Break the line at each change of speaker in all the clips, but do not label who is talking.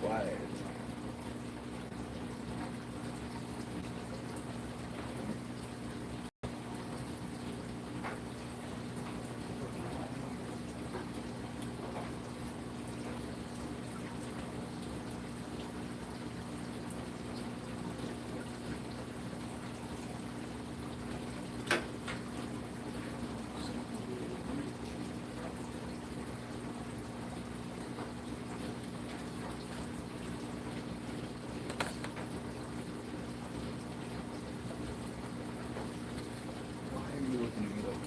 quiet. Why are you looking at me like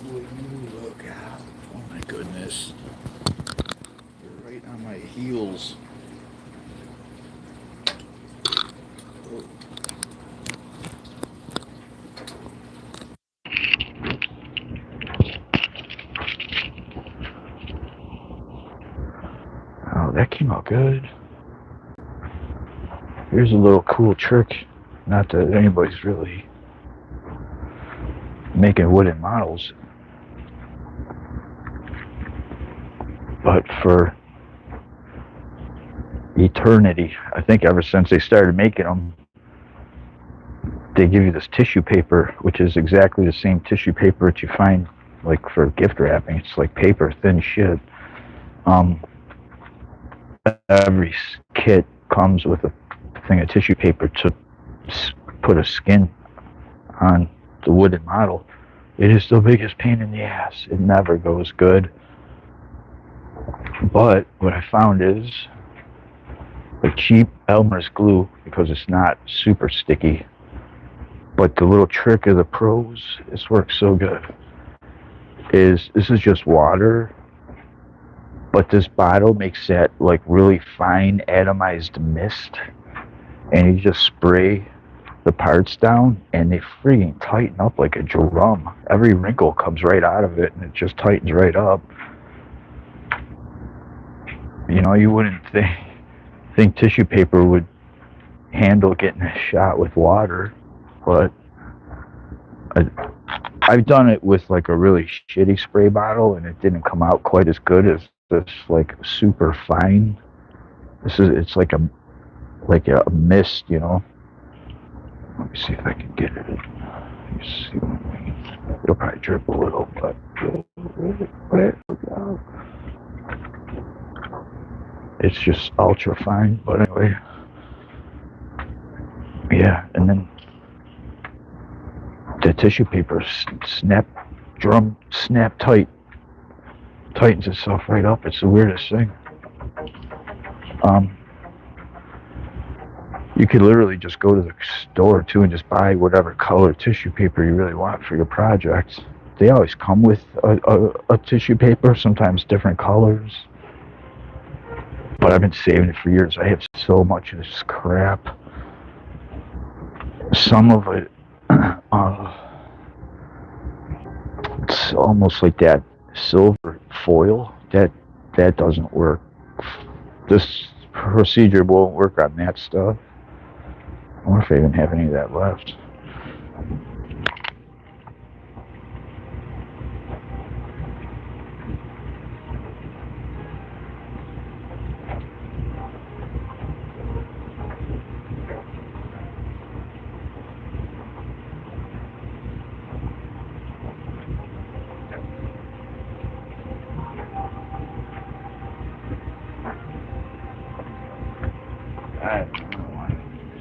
Will you look out? Oh my goodness. You're right on my heels. Oh, oh, that came out good. Here's a little cool trick. Not that anybody's really making wooden models, but for eternity, I think ever since they started making them, they give you this tissue paper, which is exactly the same tissue paper that you find like for gift wrapping. It's like paper thin shit. Um, every kit comes with a thing of tissue paper to put a skin on the wooden model. It is the biggest pain in the ass. It never goes good. But what I found is a cheap Elmer's glue, because it's not super sticky. But the little trick of the pros, this works so good, is this is just water, but this bottle makes that like really fine atomized mist, and you just spray the parts down and they freaking tighten up like a drum. Every wrinkle comes right out of it and it just tightens right up. You know, you wouldn't think tissue paper would handle getting a shot with water, but I've done it with like a really shitty spray bottle and it didn't come out quite as good as this like super fine. It's like a mist, you know. Let me see if I can get it. You see, it'll probably drip a little, but it's just ultra fine. But anyway, yeah, and then the tissue paper snap tightens itself right up. It's the weirdest thing. You could literally just go to the store too and just buy whatever color tissue paper you really want for your projects. They always come with a tissue paper, sometimes different colors. But I've been saving it for years. I have so much of this crap. Some of it, it's almost like that silver foil. That doesn't work. This procedure won't work on that stuff. I wonder if I even have any of that left. I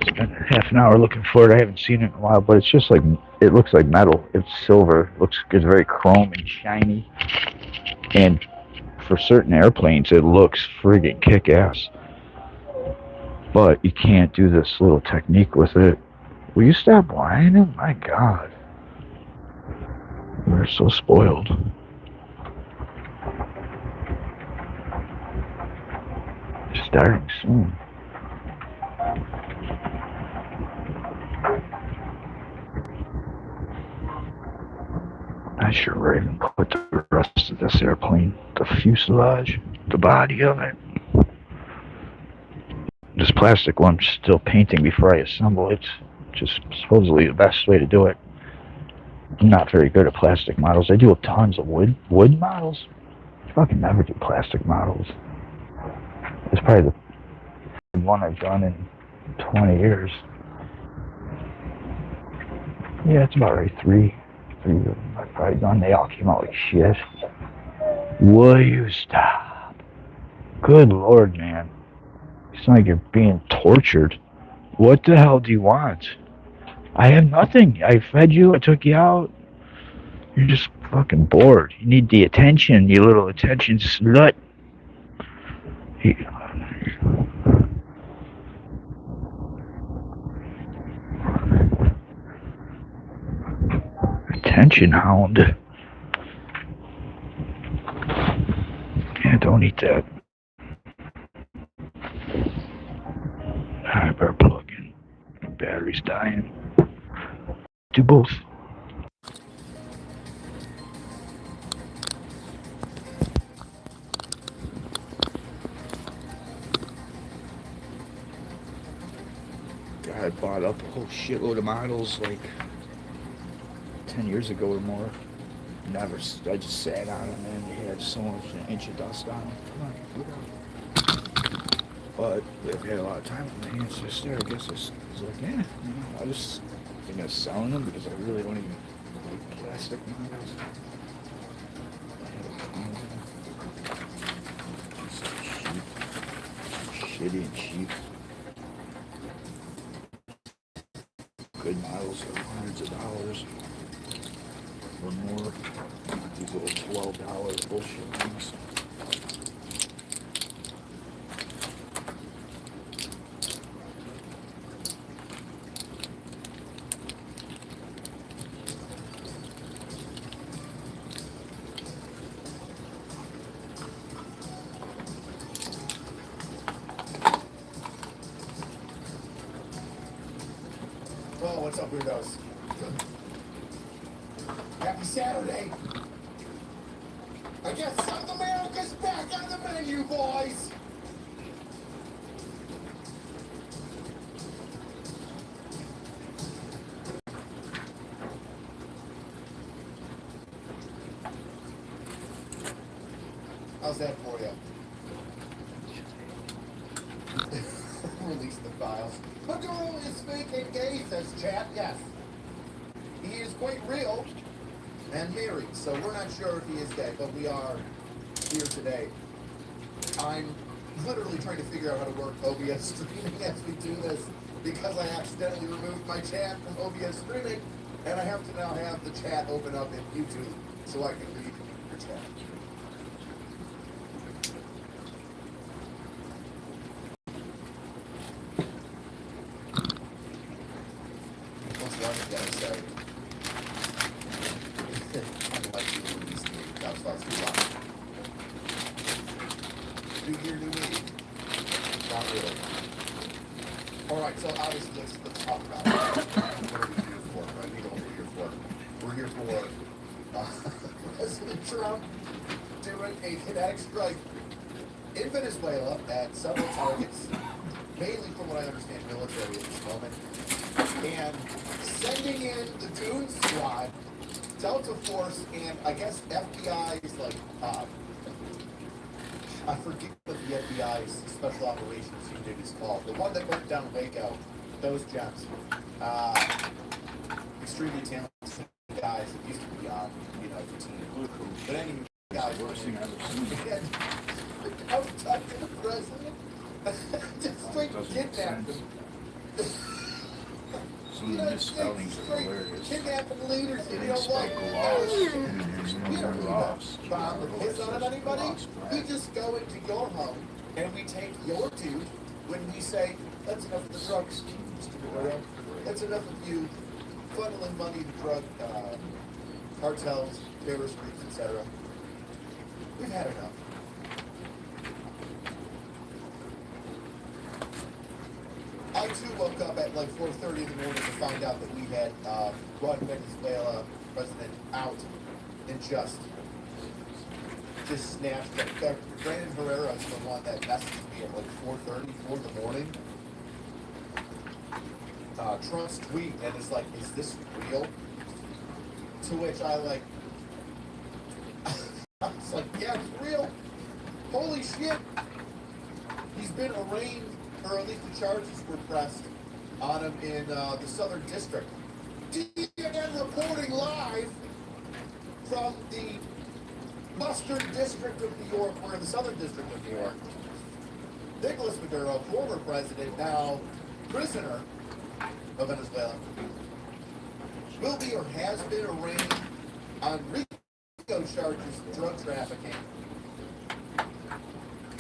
spent half an hour looking for it. I haven't seen it in a while, but it's just like, it looks like metal. It's silver. It's very chrome and shiny. And for certain airplanes, it looks friggin' kick-ass. But you can't do this little technique with it. Will you stop whining? My God. We're so spoiled. Starting soon. I sure would even put the rest of this airplane, the fuselage, the body of it. This plastic one I'm still painting before I assemble it, which is supposedly the best way to do it. I'm not very good at plastic models. I do tons of wood models. I fucking never do plastic models. It's probably the one I've done in 20 years. Yeah, it's about right. Three of them I've probably done. They all came out like shit. Will you stop? Good Lord, man. It's not like you're being tortured. What the hell do you want? I have nothing. I fed you. I took you out. You're just fucking bored. You need the attention, you little attention slut. Attention hound. Yeah, don't eat that. I better plug in. The battery's dying. Do both. I bought up a whole shitload of models like 10 years ago or more. Never, I just sat on them and they had so much an inch of dust on them. Come on, but I've had a lot of time on my hands just there. I guess it's like, yeah, I just think of selling them because I really don't even like plastic models. Shitty and cheap. Good models are hundreds of dollars or more. These little $12 bullshit things.
Oh, what's up, weirdos? Happy Saturday! I guess South America's back on the menu, boys! How's that for you? Release the files. Maduro is speaking gay, says chat, yes. He is quite real and married, so we're not sure if he is gay, but we are here today. I'm literally trying to figure out how to work OBS streaming as we do this because I accidentally removed my chat from OBS streaming, and I have to now have the chat open up in YouTube so I can read your chat. What's one thing I say? Like you released me, that was supposed to be live. New year, new me. Not really. Alright, so obviously let's talk about it. What are we here for, right? We know what we're here for. We're here for President Trump doing a kinetic strike in Venezuela at several targets, mainly from what I understand military at this moment, and sending in the Goon Squad, Delta Force, and I guess FBI's like, I forget what the FBI's Special Operations Unit is called. The one that went down Waco, those gems. Extremely talented guys that used to be on, the team. But anyway, guys, worst thing I've ever seen. I was talking to the president. Just straight kidnapped him.
Some of the misspellings are hilarious.
Kidnapping leaders,
They spelled gloss.
We don't need a bomb to piss on anybody. We just go into your home and we take your dude when we say, that's enough of the drugs, Mr. Guerrero, that's enough of you funneling money to drug cartels, terrorist groups, etc. We've had enough. I too woke up at like 4:30 in the morning to find out that we had brought Venezuela president out and just snatched up. Brandon Herrera is the one that messaged me at like 4:30, 4 in the morning. Trump's tweet, and it's like, is this real? To which I like, I was like, yeah, it's real. Holy shit. He's been arraigned, or at least the charges were pressed on him in the Southern District. CNN reporting live from the Western District of New York. We're in the Southern District of New York. Nicolas Maduro, former president, now prisoner of Venezuela, will be or has been arraigned on RICO charges of drug trafficking.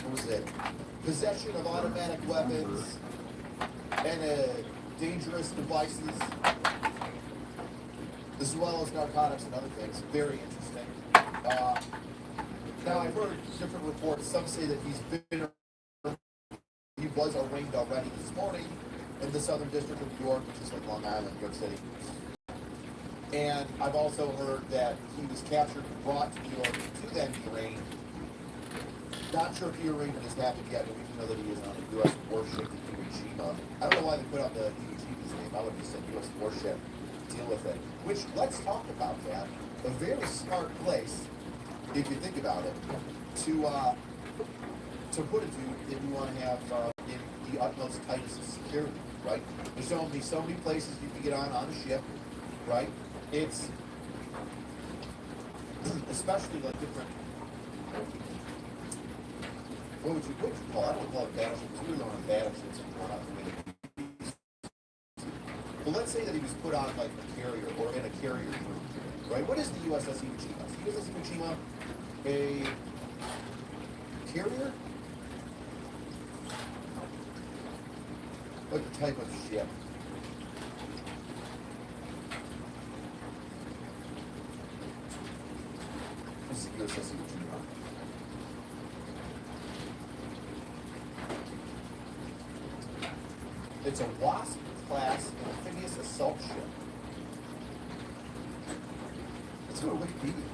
What was it? Possession of automatic weapons and dangerous devices, as well as narcotics and other things. Very interesting. Now, I've heard different reports. Some say that he was arraigned already this morning in the Southern District of New York, which is like Long Island, New York City. And I've also heard that he was captured and brought to New York to then be arraigned. Not sure if the arraignment has happened yet, but we do know that he is on a U.S. warship, the Iwo Jima. I don't know why they put out the Iwo Jima's name. I would have just said U.S. warship. Deal with it. Which, let's talk about that. A very smart place, if you think about it, to put it to if you want to have in the utmost tightest of security, right? There's only so many places you can get on a ship, right? It's especially like different. What would you call it? I don't call it battleships. We were on battleships and we're not the way to. Well, let's say that he was put on like a carrier or in a carrier group, right? What is the USS Iwo Jima? Is the USS Iwo Jima a carrier? What type of ship? This is the USS Iwo Jima. It's a Wasp-class amphibious assault ship. Let's go to Wikipedia.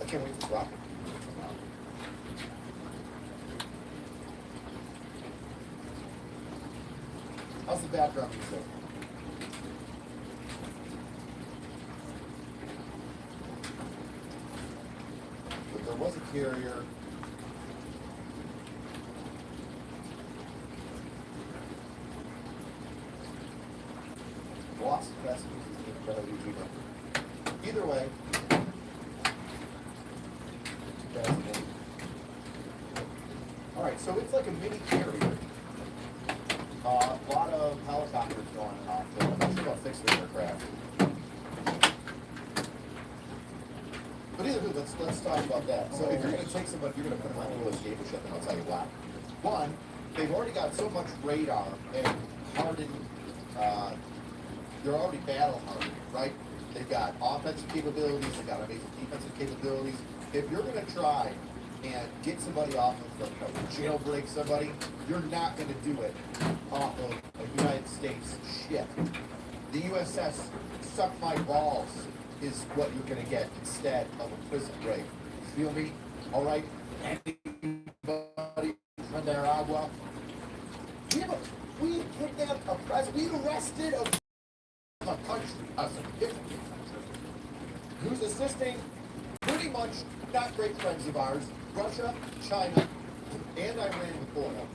I can't wait to drop it. How's the background music? But there was a carrier. Wasp class either way, 2008. All right, so it's like a mini carrier. A lot of helicopters going off there. I'm not sure about fixed wing aircraft. But either way, let's talk about that. So if you're going to take somebody, you're going to put them on a escape ship, and I'll tell you why. One, they've already got so much radar and hardened. They're already battle hardened, right? They've got offensive capabilities, they've got amazing defensive capabilities. If you're going to try and get somebody off of jailbreak somebody, you're not going to do it off of a United States ship. The USS Suck My Balls is what you're going to get instead of a prison break. Feel me? All right? Anybody from Nicaragua? We kidnapped a president. We arrested a country, a significant country, who's assisting pretty much not great friends of ours, Russia, China, and Iran with oil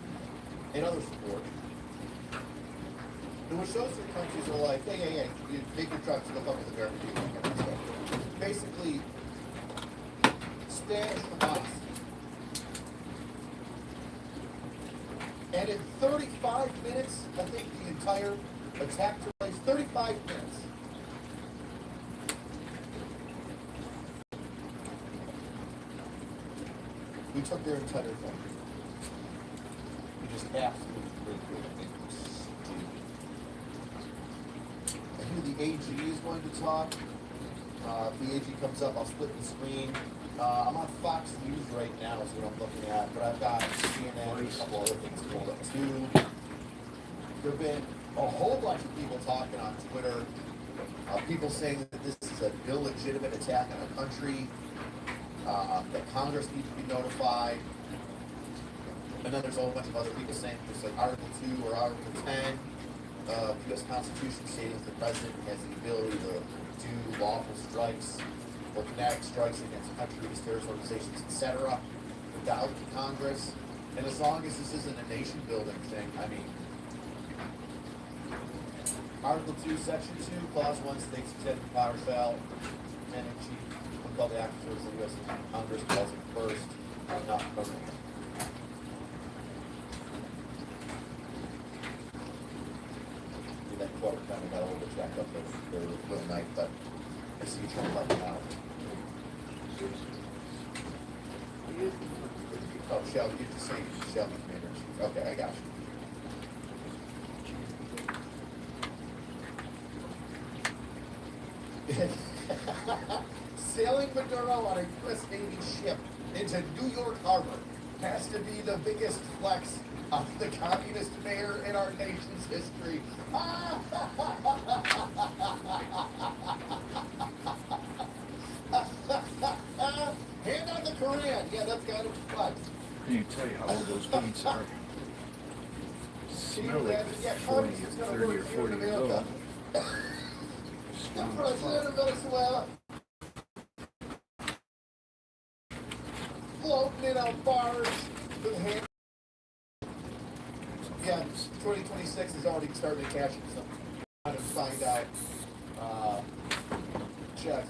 and other support. In which those three countries are like, hey, you take your trucks and go fuck with American people. Basically, Spanish from us. And in 35 minutes, I think the entire attack took place. 35 minutes. We took their entire thing. just absolutely ridiculous. I hear the AG is going to talk. If the AG comes up, I'll split the screen. I'm on Fox News right now, is what I'm looking at, but I've got CNN and a couple other things pulled up too. There have been a whole bunch of people talking on Twitter, people saying that this is an illegitimate attack on a country, that Congress needs to be notified. And then there's a whole bunch of other people saying there's like Article 2 or Article 10 of the U.S. Constitution stating the president has the ability to do lawful strikes or kinetic strikes against countries, terrorist organizations, etc., without Congress. And as long as this isn't a nation-building thing, I mean, Article 2, Section 2, Clause 1 states executive power shall, and in chief, will call the actors of the U.S. Congress calls it first, not government. That quote kind of got a little bit jacked up there little night, but I see you trying to let me out. Oh, shall you the same? Shall be commander in chief. Okay, I got you. Sailing Maduro on a U.S. Navy ship into New York Harbor has to be the biggest flex of the communist mayor in our nation's history. Hand on the Koran. Yeah, that's got to be flex.
Can you tell you how old those beans are? Smell like 40, 30 or 40 years old.
The president of Venezuela floating in a barge with hand. Yeah, 2026 is already starting to cash in some. Trying to find out. Check.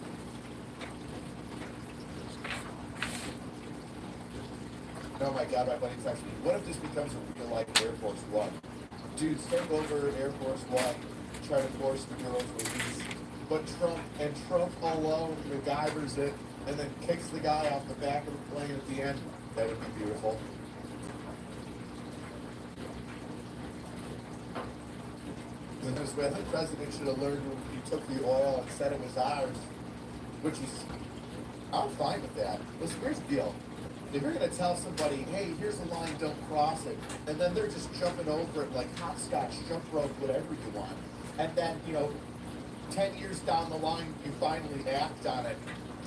Oh my God, my buddy texted me. What if this becomes a real life Air Force One? Dudes, take over Air Force One, try to force the girls' release. But Trump alone MacGyvers it and then kicks the guy off the back of the plane at the end. That would be beautiful. The Venezuelan president should have learned when he took the oil and said it was ours, which is, I'm fine with that. Listen, here's the deal. If you're going to tell somebody, hey, here's the line, don't cross it, and then they're just jumping over it like hopscotch, jump rope, whatever you want, and then, 10 years down the line, you finally act on it.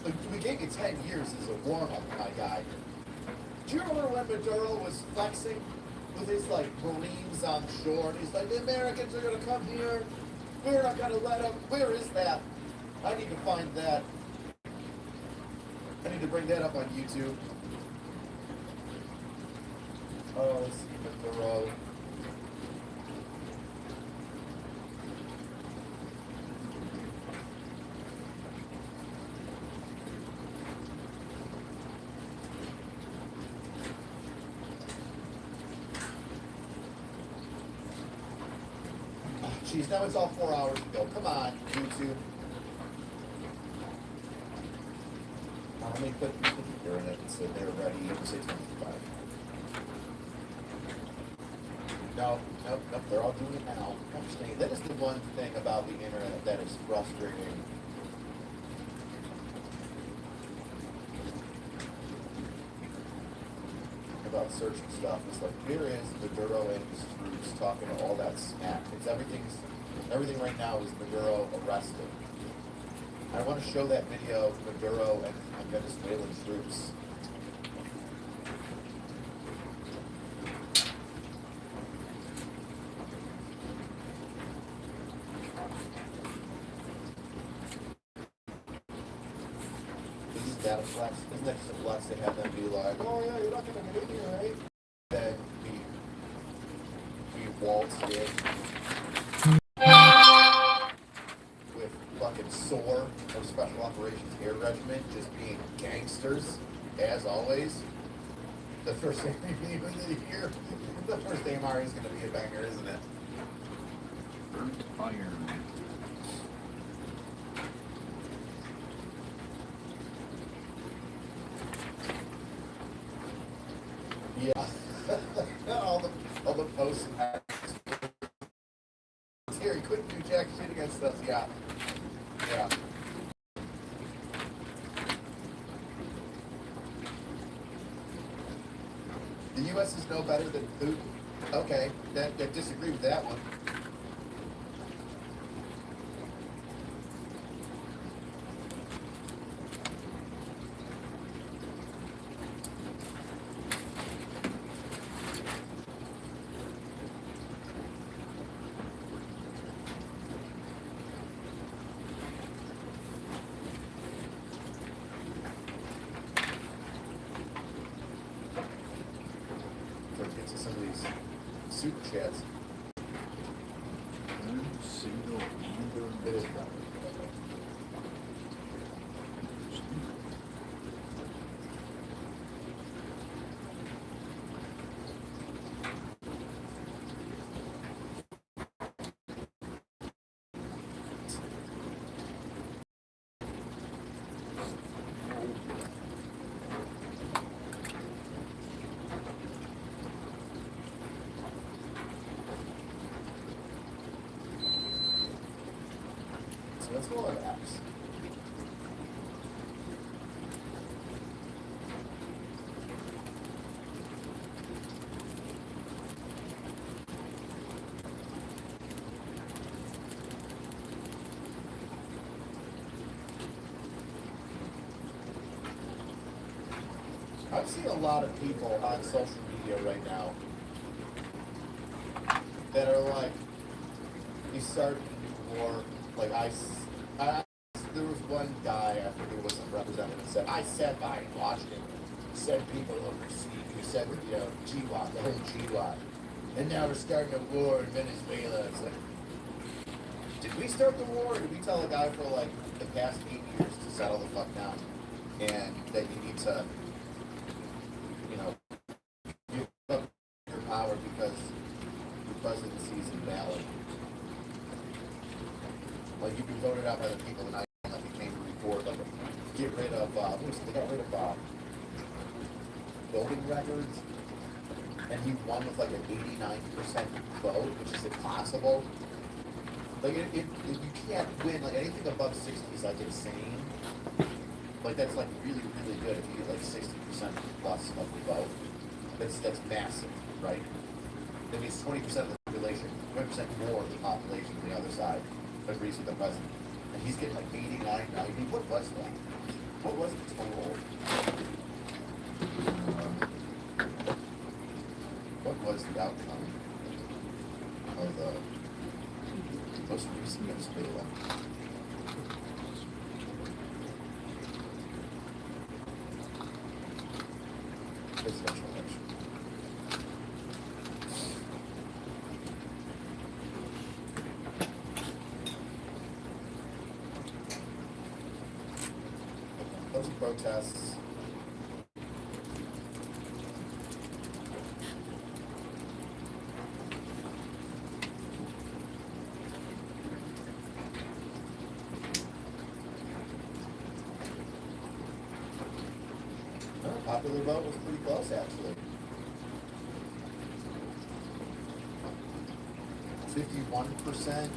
Like, we gave you 10 years as a warm-up, my guy. Do you remember when Maduro was flexing with his, Marines on shore? And he's like, the Americans are going to come here. We're not going to let them. Where is that? I need to find that. I need to bring that up on YouTube. Oh, let's see Maduro. Jeez, now it's all 4 hours ago. Come on, YouTube. Let me put here in it and say they're ready for 6:25. No, they're all doing it now. Understand, that is the one thing about the internet that is frustrating. About searching stuff. It's like, here is Maduro and his troops talking to all that smack. Everything right now is Maduro arrested. I want to show that video of Maduro and Venezuelan troops. Isn't that a flex? Isn't that just a flex to have them be like, oh yeah, you're not going to get in here, right? Then we waltz in with fucking SOAR, or Special Operations Air Regiment, just being gangsters, as always. The first thing we need to hear, the first AMR is going to be a banger, isn't it?
Burnt iron.
Yeah. all the posts. Here, he couldn't do jack shit against us. Yeah. Yeah. The U.S. is no better than Putin. Okay, that disagree with that one. Get to some of these super chats.
Single
It is probably. So let's go on apps. I'm seeing a lot of people on social media right now that are like, you start a new war. Like there was one guy after he was some representative said, I sat by and watched him send people overseas. He said, you know, GWAT, the whole GWAT. And now we're starting a war in Venezuela. It's like, did we start the war, or did we tell a guy for like the past 8 years to settle the fuck down? And that you need to, you know, give up your power because your presidency is invalid. Like, you've been voted out by the people, and I came to report, like, get rid of, they got rid of voting records, and he won with like an 89% vote, which is impossible. Like, you can't win, like, anything above 60 is like insane. Like, that's like really, really good if you get like 60% plus of the vote. That's massive, right? That means 20% of the population, 20% more of the population on the other side agrees with the president. And he's getting like 89, 90. What was that? What was the total? What was the outcome of the most recent Venezuela? Presidential election. Those protests. Popular vote was pretty close, actually. 51%.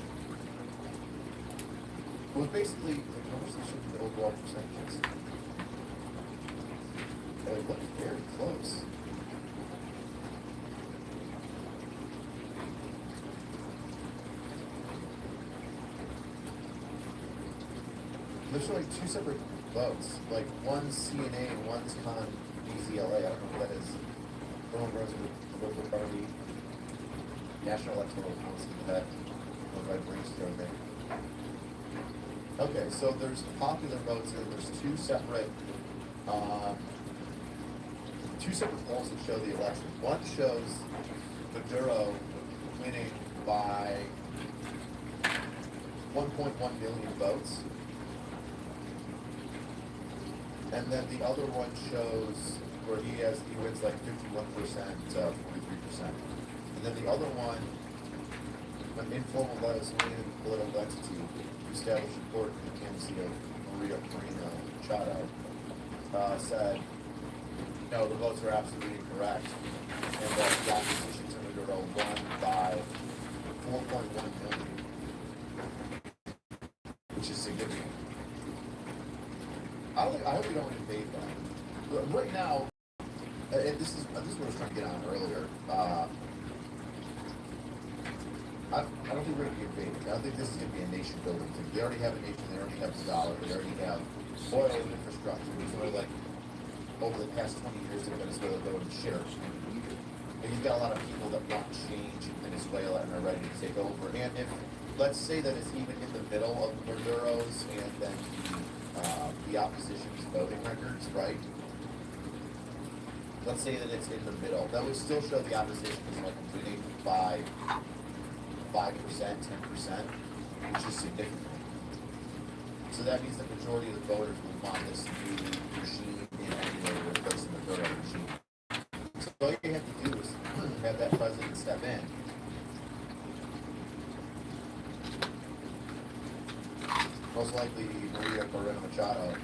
It was basically the conversation of the overall percentages. But it looked very close. They're showing two separate votes. Like, one's CNA and one's con BZLA. I don't know what that is. Donald Rose with the local party. National Electoral Council. That red rings through there. Okay, so there's popular votes here. There's two separate polls that show the election. One shows Maduro winning by 1.1 million votes. And then the other one shows where he wins like 51% to 43%. And then the other one, an informal Venezuelan political entity established in court in the candidacy of Maria Corina Machado, said No, the votes are absolutely incorrect. And that the opposition to Maduro won by 4.1 million, which is significant. I hope we don't invade that. But right now, and this is what I was trying to get on earlier. I don't think we're going to be invaded. I don't think this is going to be a nation building thing. They already have a nation. They already have the dollar. They already have oil and infrastructure. It's sort of like over the past 20 years in Venezuela going to shit. And you've got a lot of people that want change in Venezuela and are ready to take over. And if, let's say that it's even in the middle of Maduro's and then the opposition's voting records, right? Let's say that it's in the middle. That would still show the opposition is like winning by 5%, 10%, which is significant. So that means the majority of the voters would want this new regime in any way to replace the Maduro regime. So all you have to do is have that president step in. Most likely Maria Corina Machado,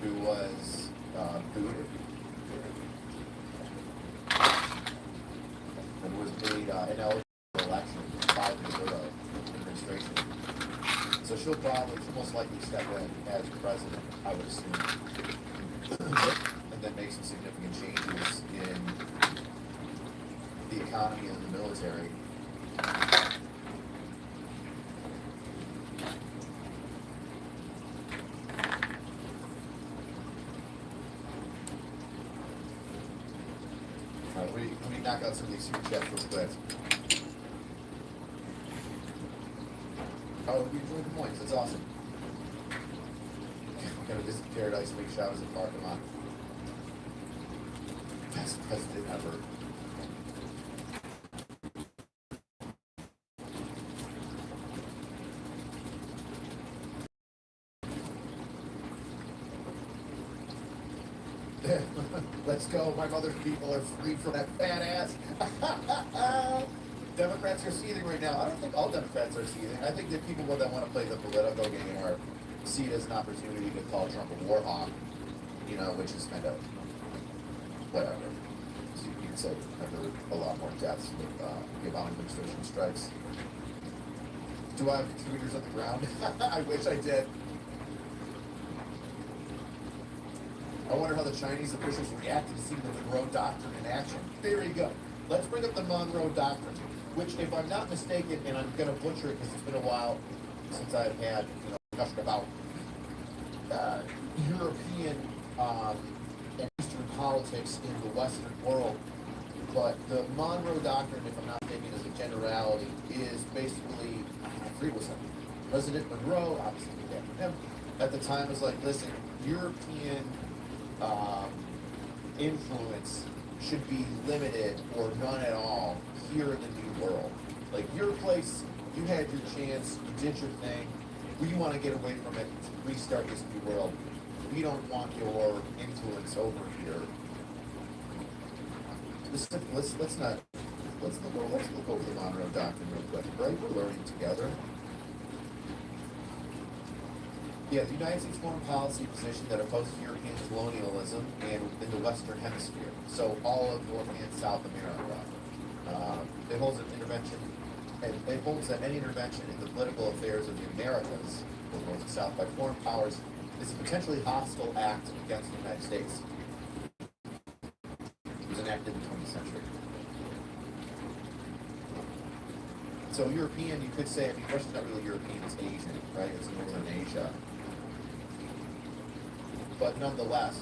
who was booted and was made ineligible for election by the Maduro administration. So she'll most likely step in as president, I would assume, and then make some significant changes in the economy and the military. Let me knock out some of these super chats real quick. Oh, we enjoyed the points. That's awesome. We're gonna visit Paradise, make showers at parking lot. Best president ever. Let's go. My mother's people are free from that fat ass. Democrats are seething right now. I don't think all Democrats are seething. I think that people that want to play the political game see it as an opportunity to call Trump a war hawk, which is kind of whatever. So you can say I've heard a lot more deaths with the Obama administration strikes. Do I have contributors on the ground? I wish I did. I wonder how the Chinese officials reacted to seeing the Monroe Doctrine in action. There you go. Let's bring up the Monroe Doctrine, which, if I'm not mistaken, and I'm going to butcher it because it's been a while since I've had discussion about European and Eastern politics in the Western world, but the Monroe Doctrine, if I'm not mistaken, as a generality, is basically, I forget what's that. President Monroe, obviously named after him, at the time was like, listen, European influence should be limited or none at all here in the New World. Like your place, you had your chance, you did your thing. We want to get away from it to restart this New World. We don't want your influence over here. Let's look over the Monroe Doctrine real quick, right? We're learning together. Yeah, the United States foreign policy position that opposes European colonialism and in the Western Hemisphere, so all of North and South America. It holds that any intervention in the political affairs of the Americas, both North and South, by foreign powers is a potentially hostile act against the United States. It was enacted in the 20th century. So European, you could say, Russia's not really European, it's Asian, right? It's Northern Asia. But nonetheless,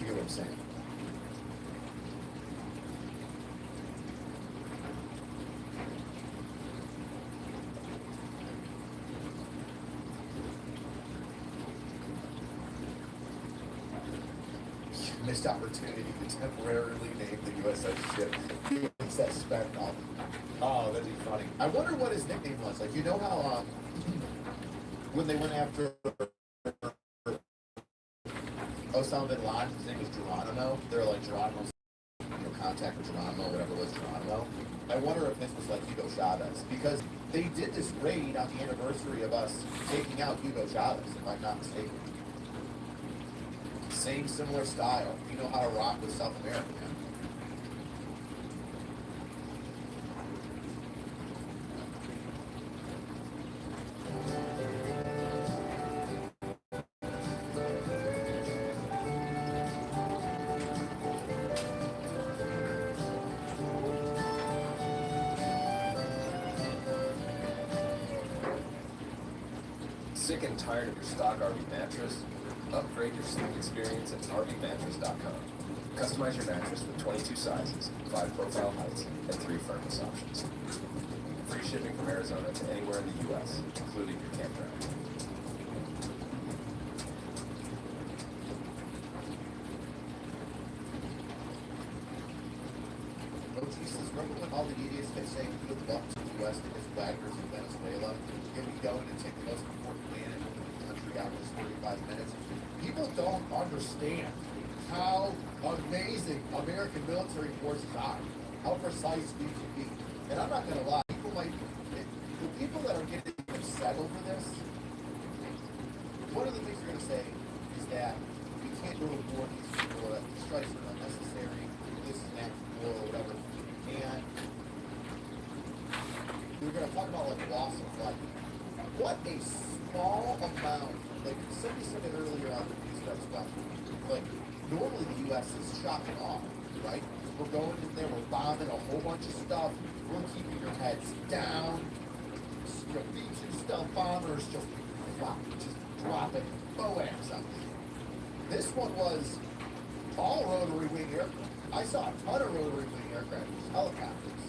you get what I'm saying? Missed opportunity to temporarily name the USS ship. What's that spec on? Oh, that'd be funny. I wonder what his nickname was. Like, you know how when they went after Osama bin Laden, his name was Geronimo. They're like Geronimo's, contact with Geronimo, whatever it was, Geronimo. I wonder if this was like Hugo Chavez, because they did this raid on the anniversary of us taking out Hugo Chavez, if I'm not mistaken. Same similar style. You know how to rock with South America, man.
Sick and tired of your stock RV mattress? Upgrade your sleep experience at RVmattress.com. Customize your mattress with 22 sizes, 5 profile heights, and 3 firmness options. Free shipping from Arizona to anywhere in the U.S., including your campground.
Oh, Jesus, remember when all the idiots kept saying who the buck to the U.S. because Wagner's in Venezuela? Here we go in and take the most important land in the country out in just 35 minutes. People don't understand how amazing American military forces are, how precise we can be. And I'm not going to lie, the people that are getting upset over this, one of the things they're going to say is that we can't go to war with these people, that these strikes are unnecessary, this is an act of war or whatever. And we're going to talk about like loss of life. What a small amount, like somebody said it earlier on the news that was like normally the U.S. is shocking off, right? We're going in there, we're bombing a whole bunch of stuff, we're keeping your heads down, you know, B-2 stealth bombers just dropping BOAMs out there. This one was all rotary wing aircraft. I saw a ton of rotary wing aircraft, helicopters,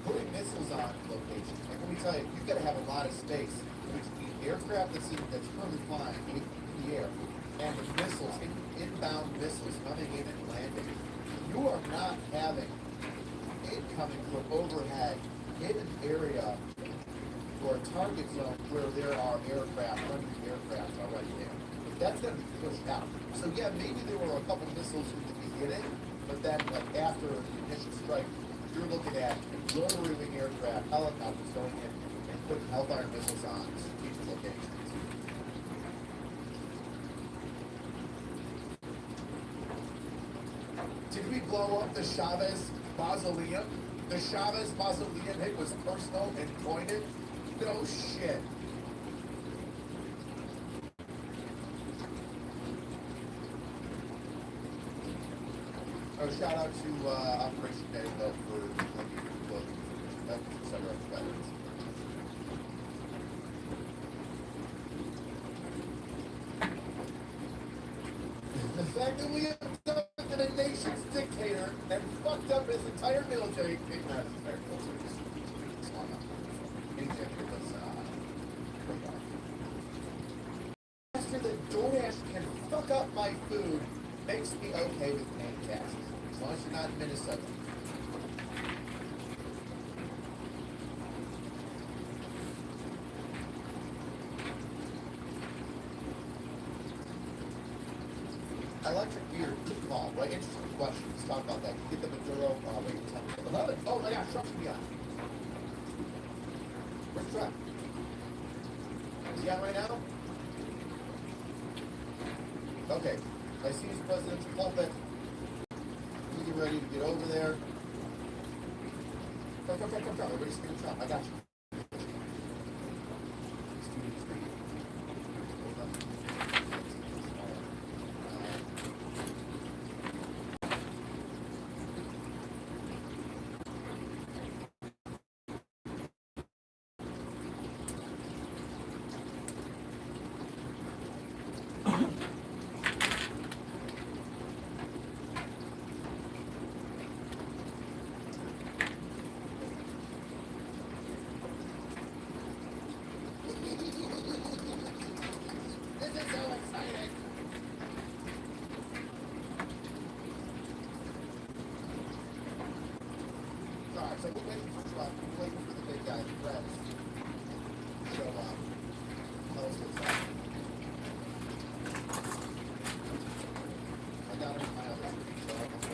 putting missiles on locations. Like, let me tell you, you've got to have a lot of space between aircraft that's currently flying in the air and the missiles, inbound missiles coming in and landing. You are not having incoming from overhead in an area or a target zone where there are aircraft, running aircraft already there. That's going to be pushed out. So yeah, maybe there were a couple missiles in the beginning, but then like after the initial strike, you're looking at rotary wing aircraft, helicopters going in and putting Hellfire missiles on strategic locations. Did we blow up the Chavez mausoleum? The Chavez mausoleum hit was personal and pointed? No shit. Oh, shout out to Operation Danville for looking for veterans, et cetera, veterans. The fact that we abducted a nation's dictator and fucked up his entire military, not his entire military, faster than DoorDash can fuck up my food makes me okay with paying taxes, as long as you're not in Minnesota. Electric beer, good call, right? Interesting question. Let's talk about that. You get the Maduro, wait, 11. Oh my gosh, Trump's me on. Where's Trump? Is he on right now? Okay. I see his president's pulpit. You get ready to get over there. Come. Everybody's screaming Trump. I got you. So we're waiting for Trump. We're waiting for the big guy, the press. So, tell us what's happening. I got him in my other screen, so I'm waiting for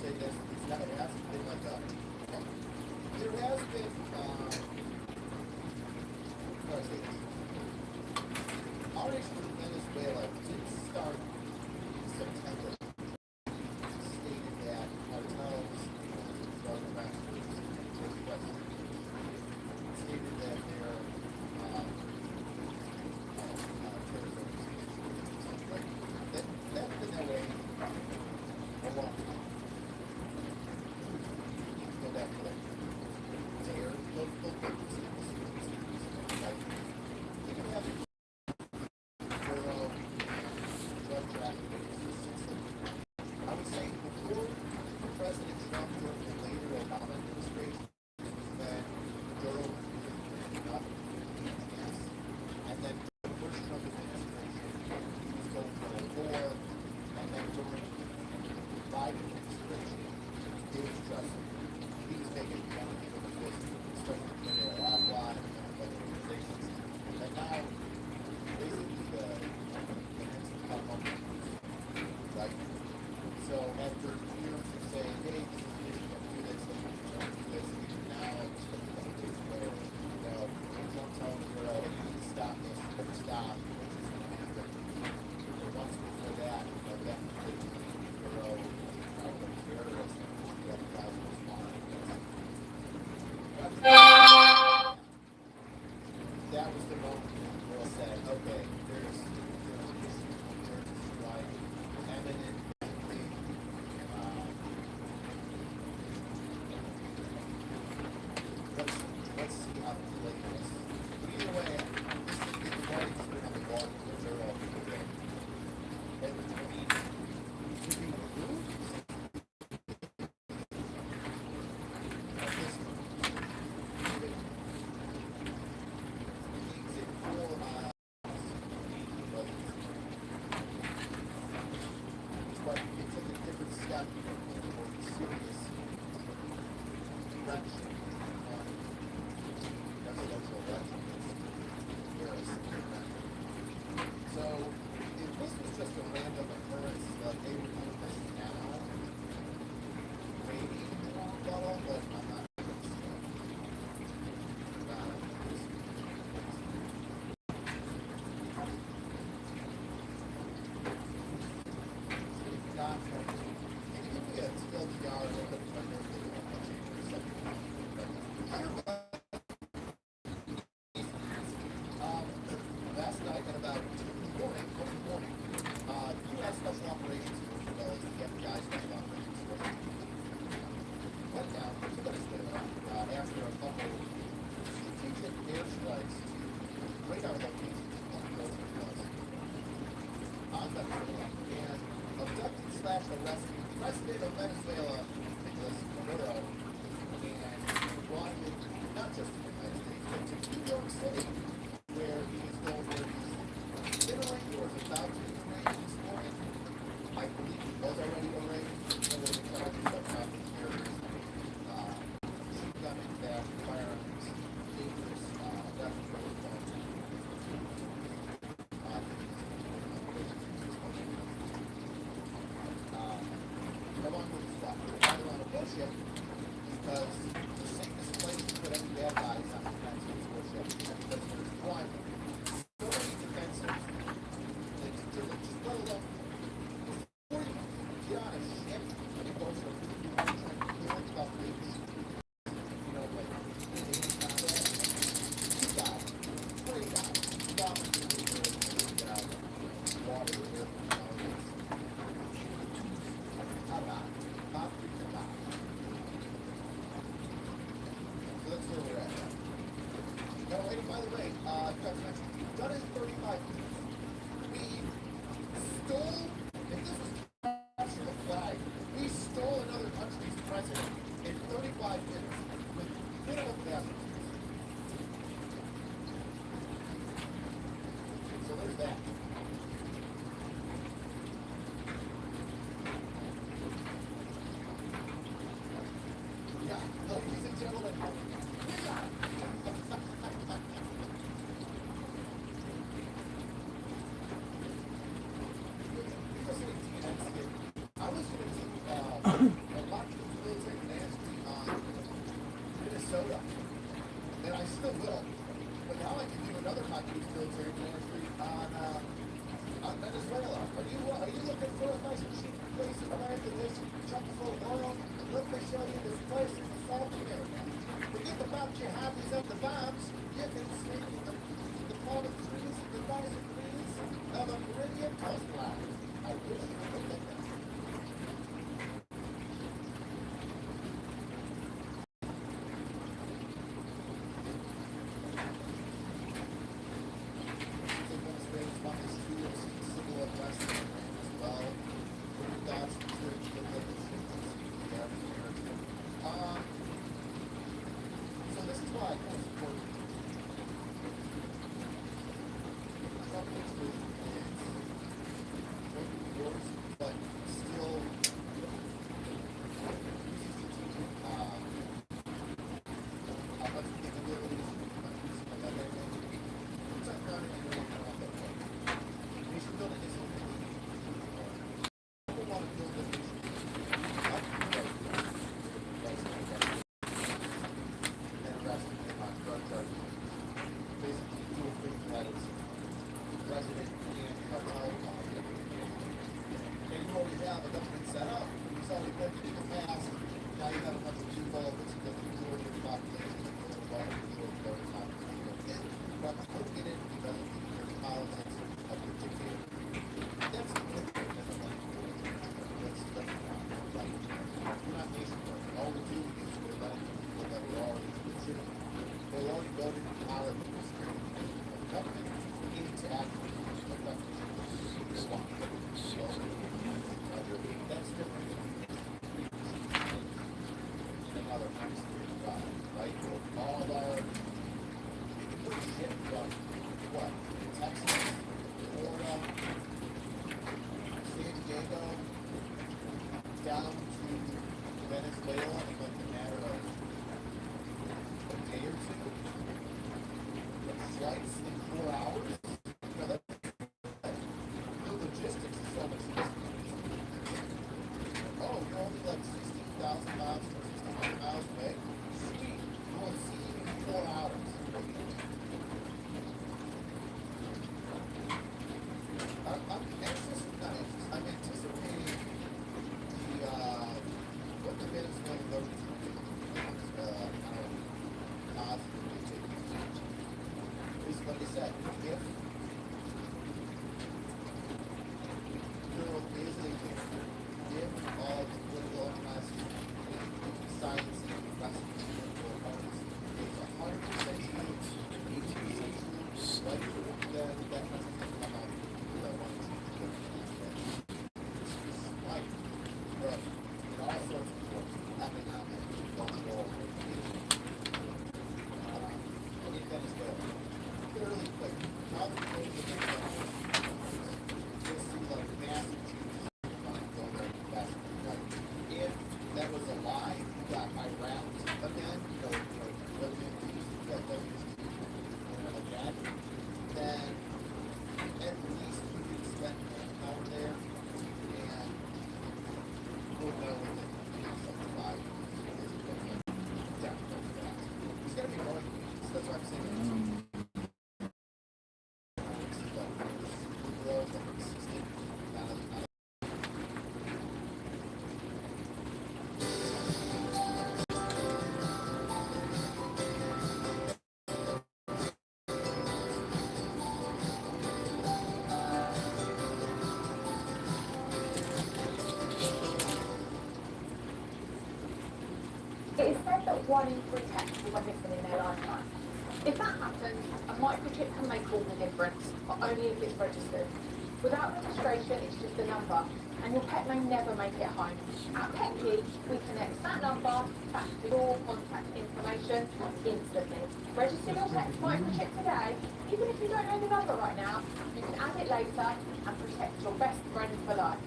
say this, it's not, it hasn't been like a, there has been, how do I say this? Our issue with Venezuela didn't start in September. Stated that cartels, drug masters, stated that they're terrorist organizations. Like, that's been that way a long time. Go back to like terror, those like, you can have thorough drug trafficking system. I would say before President Trump during the later Obama administration, then thorough enough, yes. And then the first Trump administration, he was going for a war, and then during the Biden administration, it was just, he was making money from this, especially when they were lot and other organizations. And now, basically, the next come up, right? So after years of saying, hey, this is this, you don't do this, don't do this, even now, it's just like this where, you know, Trump telling the girl, you need to stop this, stop, which is going to happen. And once before that, you know, that girl, terrorist, the other guys were responding against. That was the moment when the girl said, okay, there's like eminent, let's see how the play is. But either way, this is the morning has been on the wall for the girl today. And I mean, to be removed at this point, leaves it for but it took a different step in a more serious direction on presidential elections. So if this was just a random occurrence, like they would do this now, maybe follow, but I'm not not from, can you give me a TLDR a little bit of my birthday for a second? Last night at about 2 in the morning, U.S. Special Operations Force, as well as the FBI Special Operations Force, went down to Venezuela after a couple strategic airstrikes to radar locations on the coast on Venezuela, and abducted / arrested the president of Venezuela, Nicolas Maduro, and brought him not just to the United States, but to New York City, where he's literally or is about to be arraigned this morning. I believe he was already arraigned under the charges of terrorism, shooting gun and theft, firearms, dangerous weapons, along with his wife. Right around a bullshit because the safest place to put any bad guys on the defense is bullshit because there's one so many defensive things to do. Just let alone before you get on a ship and it goes from trying to learn about things, you know, like combat, you got it. Pray God. You got opportunity to get out of water, air, how about it? How freaking about it? So that's where we're at. Now, and by the way, you guys mentioned we've done it in 35 years. We stole, if this was capture the flag, we stole another country's president in 35 minutes with minimal casualties. So there's that. Yeah, ladies and gentlemen, Minnesota. And I still will. But now I can do another high use military ministry on Venezuela. Are you looking for a nice cheap place to land in this chock full of oil? Let me show you this place in the South America. Forget about your hobbies and the bombs. You can see the palm trees, the nice trees of a Caribbean coastline. I wish you could look at that.
It is said that 1 in 3 texts will go missing in their lifetime. If that happens, a microchip can make all the difference, but only if it's registered. Without registration, it's just a number, and your pet may never make it home. At PetKey, we connect that number back to your contact information instantly. Register your pet's microchip today. Even if you don't know the number right now, you can add it later and protect your best friend for life.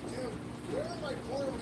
Dude, where are my Puerto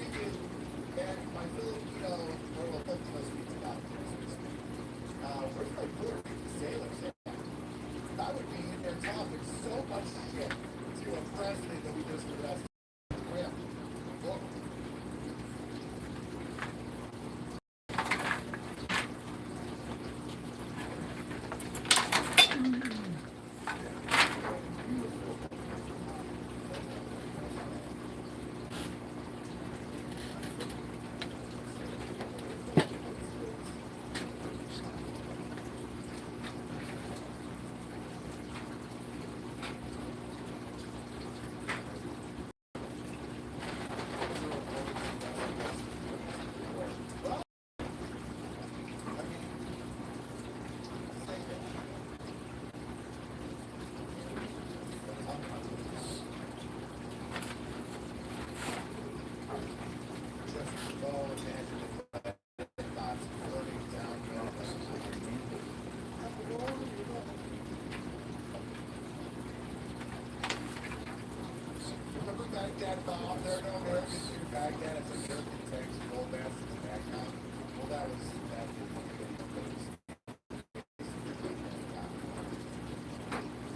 back then, it's a jerk and takes the old bastard back out. Well, that was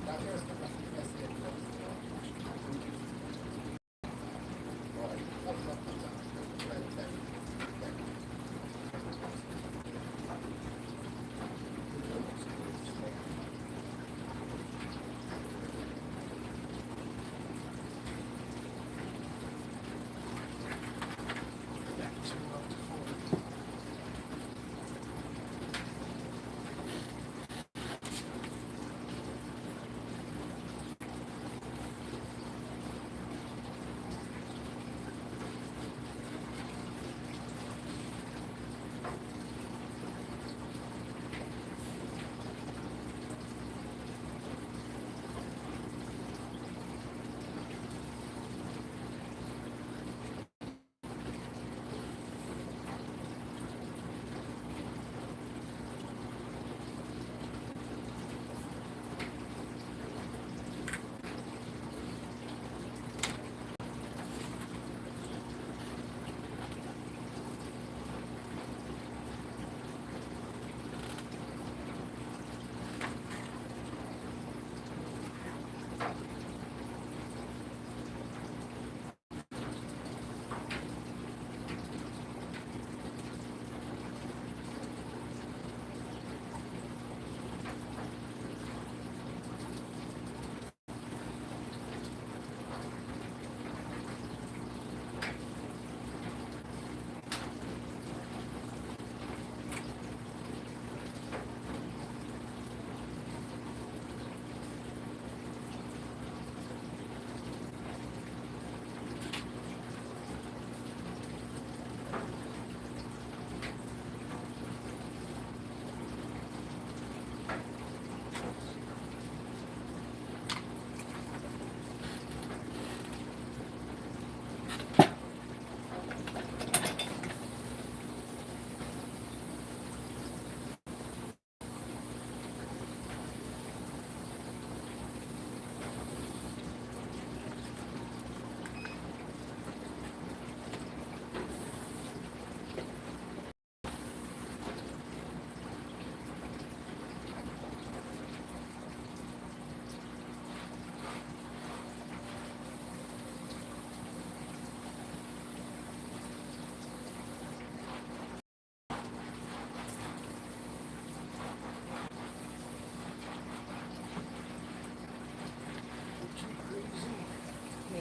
now here's the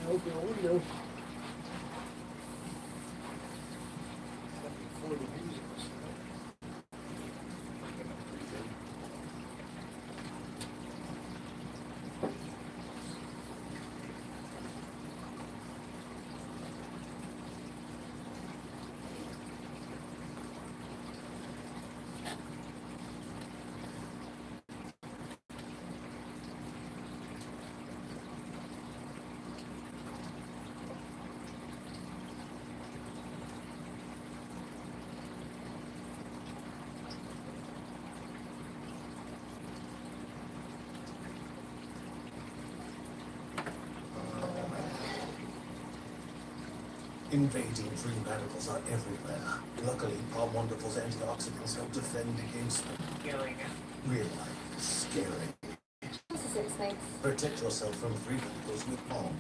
Open audio. Before the music was
invading free radicals are everywhere. Luckily, Palm Wonderful's antioxidants help defend against them. Real life is scary.
This is 6 things.
Protect yourself from free radicals with Palm.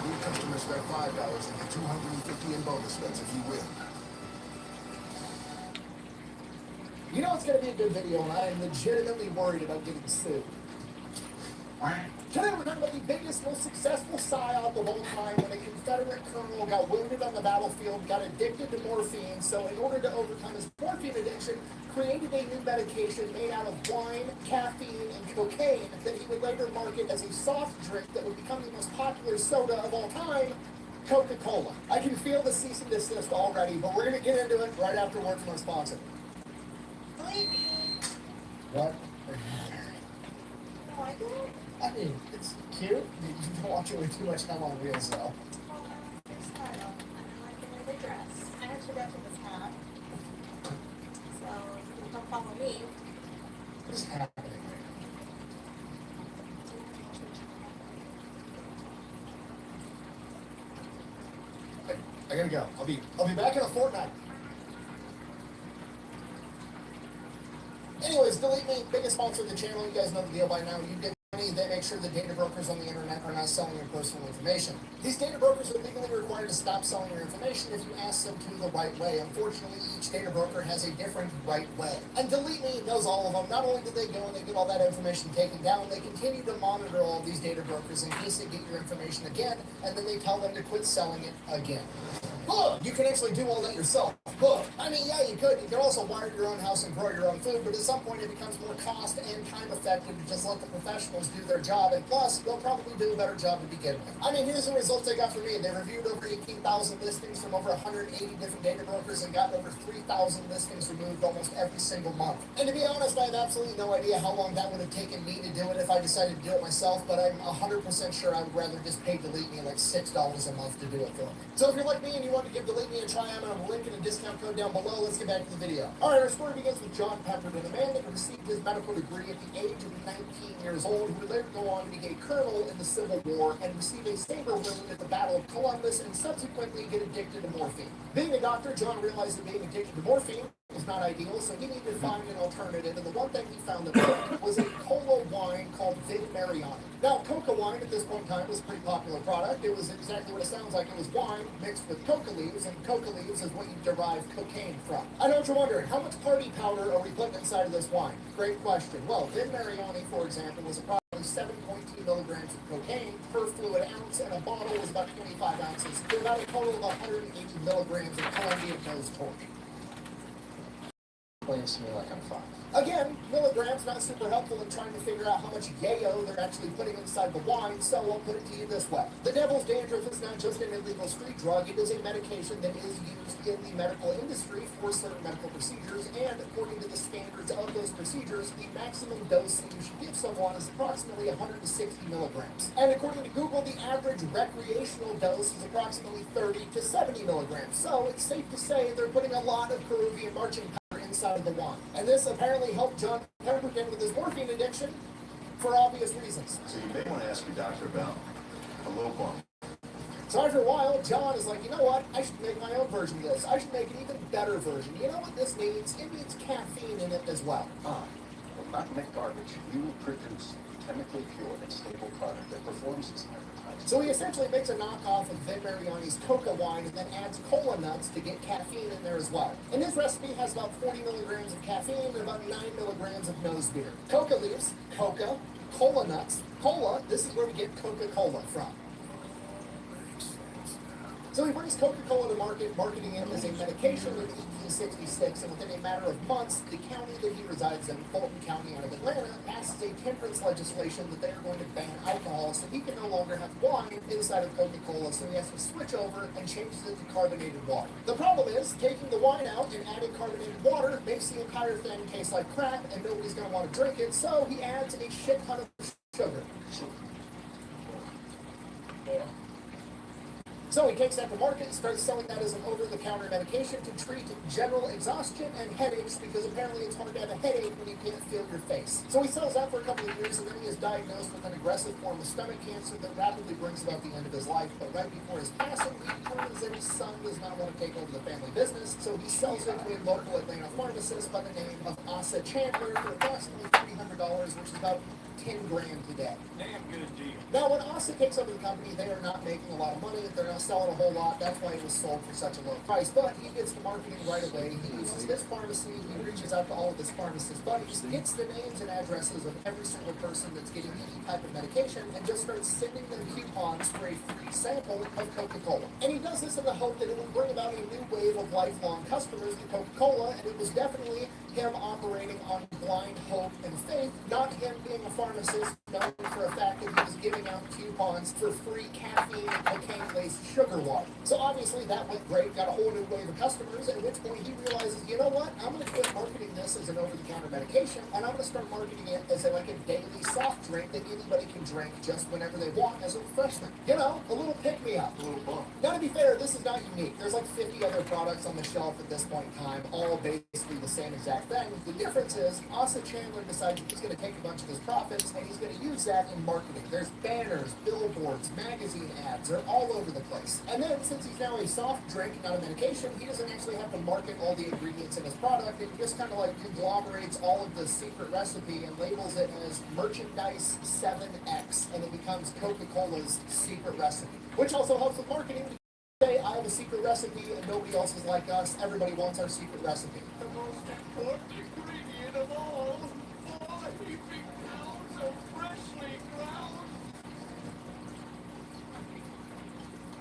New customers spend $5 and get $250 in bonus bets if you win. You know it's going to be a good video, and I am legitimately worried about getting sued. Today we're talking about the biggest, most successful psyop of all time when a Confederate colonel got wounded on the battlefield, got addicted to morphine, so in order to overcome his morphine addiction, created a new medication made out of wine, caffeine, and cocaine that he would later market as a soft drink that would become the most popular soda of all time, Coca-Cola. I can feel the cease and desist already, but we're going to get into it right after word from our sponsor. What?
No, I don't.
I mean, it's cute. You don't watch it with too much time on wheels, though.
It's style. I like the way they dress. I actually got you this hat. So you can come follow me.
is happening here? I gotta go. I'll be back in a fortnight. Anyways, Delete Me, biggest sponsor of the channel. You guys know the deal by now. You get money, they make sure the data brokers on the internet are not selling your personal information. These data brokers are legally required to stop selling your information if you ask them to the right way. Unfortunately, each data broker has a different right way. And Delete Me knows all of them. Not only do they go and they get all that information taken down, they continue to monitor all these data brokers in case they get your information again, and then they tell them to quit selling it again. Look, you can actually do all that yourself. Look, I mean, yeah, you could. You could also wire your own house and grow your own food, but at some point it becomes more cost and time effective to just let the professionals do their job, and plus, they'll probably do a better job to begin with. I mean, here's the results they got for me. They reviewed over 18,000 listings from over 180 different data brokers and got over 3,000 listings removed almost every single month. And to be honest, I have absolutely no idea how long that would have taken me to do it if I decided to do it myself, but I'm 100% sure I would rather just pay Delete Me like $6 a month to do it for me. So if you're like me and you want to give Delete Me a try, I'm going to link in a discount code down below. Let's get back to the video. Alright, our story begins with John Pemberton, a man that received his medical degree at the age of 19 years old, who would later go on to be a colonel in the Civil War and receive a saber wound at the Battle of Columbus and subsequently get addicted to morphine. Being a doctor, John realized that being addicted to morphine was not ideal, so he needed to find an alternative, and the one thing he found that worked was a cola wine called Vin Mariani. Now, coca wine at this point in time was a pretty popular product. It was exactly what it sounds like. It was wine mixed with coca leaves, and coca leaves is what you derive cocaine from. I know what you're wondering, how much party powder are we putting inside of this wine? Great question. Well, Vin Mariani, for example, was approximately 7.2 milligrams of cocaine per fluid ounce, and a bottle was about 25 ounces, for about a total of 180 milligrams of Colombian nose torch.
Explains to me like I'm 5.
Again, milligrams not super helpful in trying to figure out how much yayo they're actually putting inside the wine, so I'll put it to you this way. The devil's dandruff is not just an illegal street drug, it is a medication that is used in the medical industry for certain medical procedures, and according to the standards of those procedures, the maximum dose that you should give someone is approximately 160 milligrams. And according to Google, the average recreational dose is approximately 30 to 70 milligrams. So it's safe to say they're putting a lot of Peruvian marching powder inside of the wine. And this apparently helped John Pemberton with his morphine addiction for obvious reasons. So you may want to ask your doctor about a low bump.
So after a while, John is like, you know what? I should make my own version of this. I should make an even better version. You know what this needs? It needs caffeine in it as well.
Well, not make garbage. You will produce a chemically pure and stable product that performs as advertised.
So he essentially makes a knockoff of Vin Mariani's coca wine and then adds cola nuts to get caffeine in there as well. And his recipe has about 40 milligrams of caffeine and about 9 milligrams of nose beer. Coca leaves, coca, cola nuts, cola, this is where we get Coca-Cola from. So he brings Coca-Cola to market, marketing it as a medication in 1866, and within a matter of months, the county that he resides in, Fulton County out of Atlanta, passes a temperance legislation that they are going to ban alcohol, so he can no longer have wine inside of Coca-Cola, so he has to switch over and changes it to carbonated water. The problem is, taking the wine out and adding carbonated water makes the entire thing taste like crap, and nobody's going to want to drink it, so he adds a shit ton of sugar. So he takes that to market and starts selling that as an over-the-counter medication to treat general exhaustion and headaches, because apparently it's hard to have a headache when you can't feel your face. So he sells that for a couple of years, and then he is diagnosed with an aggressive form of stomach cancer that rapidly brings about the end of his life. But right before his passing, he determines that his son does not want to take over the family business, so he sells it to a local Atlanta pharmacist by the name of Asa Chandler for approximately $300, which is about 10 grand today.
Damn good deal.
Now, when Asa takes over the company, they are not making a lot of money. They're not selling a whole lot. That's why it was sold for such a low price. But he gets the marketing right away. He uses his pharmacy. He reaches out to all of his pharmacist buddies, gets the names and addresses of every single person that's getting any type of medication, and just starts sending them coupons for a free sample of Coca-Cola. And he does this in the hope that it will bring about a new wave of lifelong customers to Coca-Cola, and it was definitely him operating on blind hope and faith, not him being a pharmacist known for a fact that he was giving out coupons for free caffeine and cocaine-laced sugar water. So obviously that went great, got a whole new wave of customers, at which point he realizes, you know what, I'm going to quit marketing this as an over-the-counter medication, and I'm going to start marketing it as like a daily soft drink that anybody can drink just whenever they want as a refreshment. You know, a little pick-me-up.
A little bump.
Now, to be fair, this is not unique. There's like 50 other products on the shelf at this point in time, all basically the same exact exact thing. The difference is Asa Chandler decides he's going to take a bunch of his profits and he's going to use that in marketing. There's banners, billboards, magazine ads. They're all over the place. And then since he's now a soft drink, not a medication, he doesn't actually have to market all the ingredients in his product. It just kind of like conglomerates all of the secret recipe and labels it as Merchandise 7X, and it becomes Coca-Cola's secret recipe, which also helps with marketing. Say I have a secret recipe and nobody else is like us. Everybody wants our secret recipe.
The most important ingredient of all, 4 heaping pounds of freshly ground.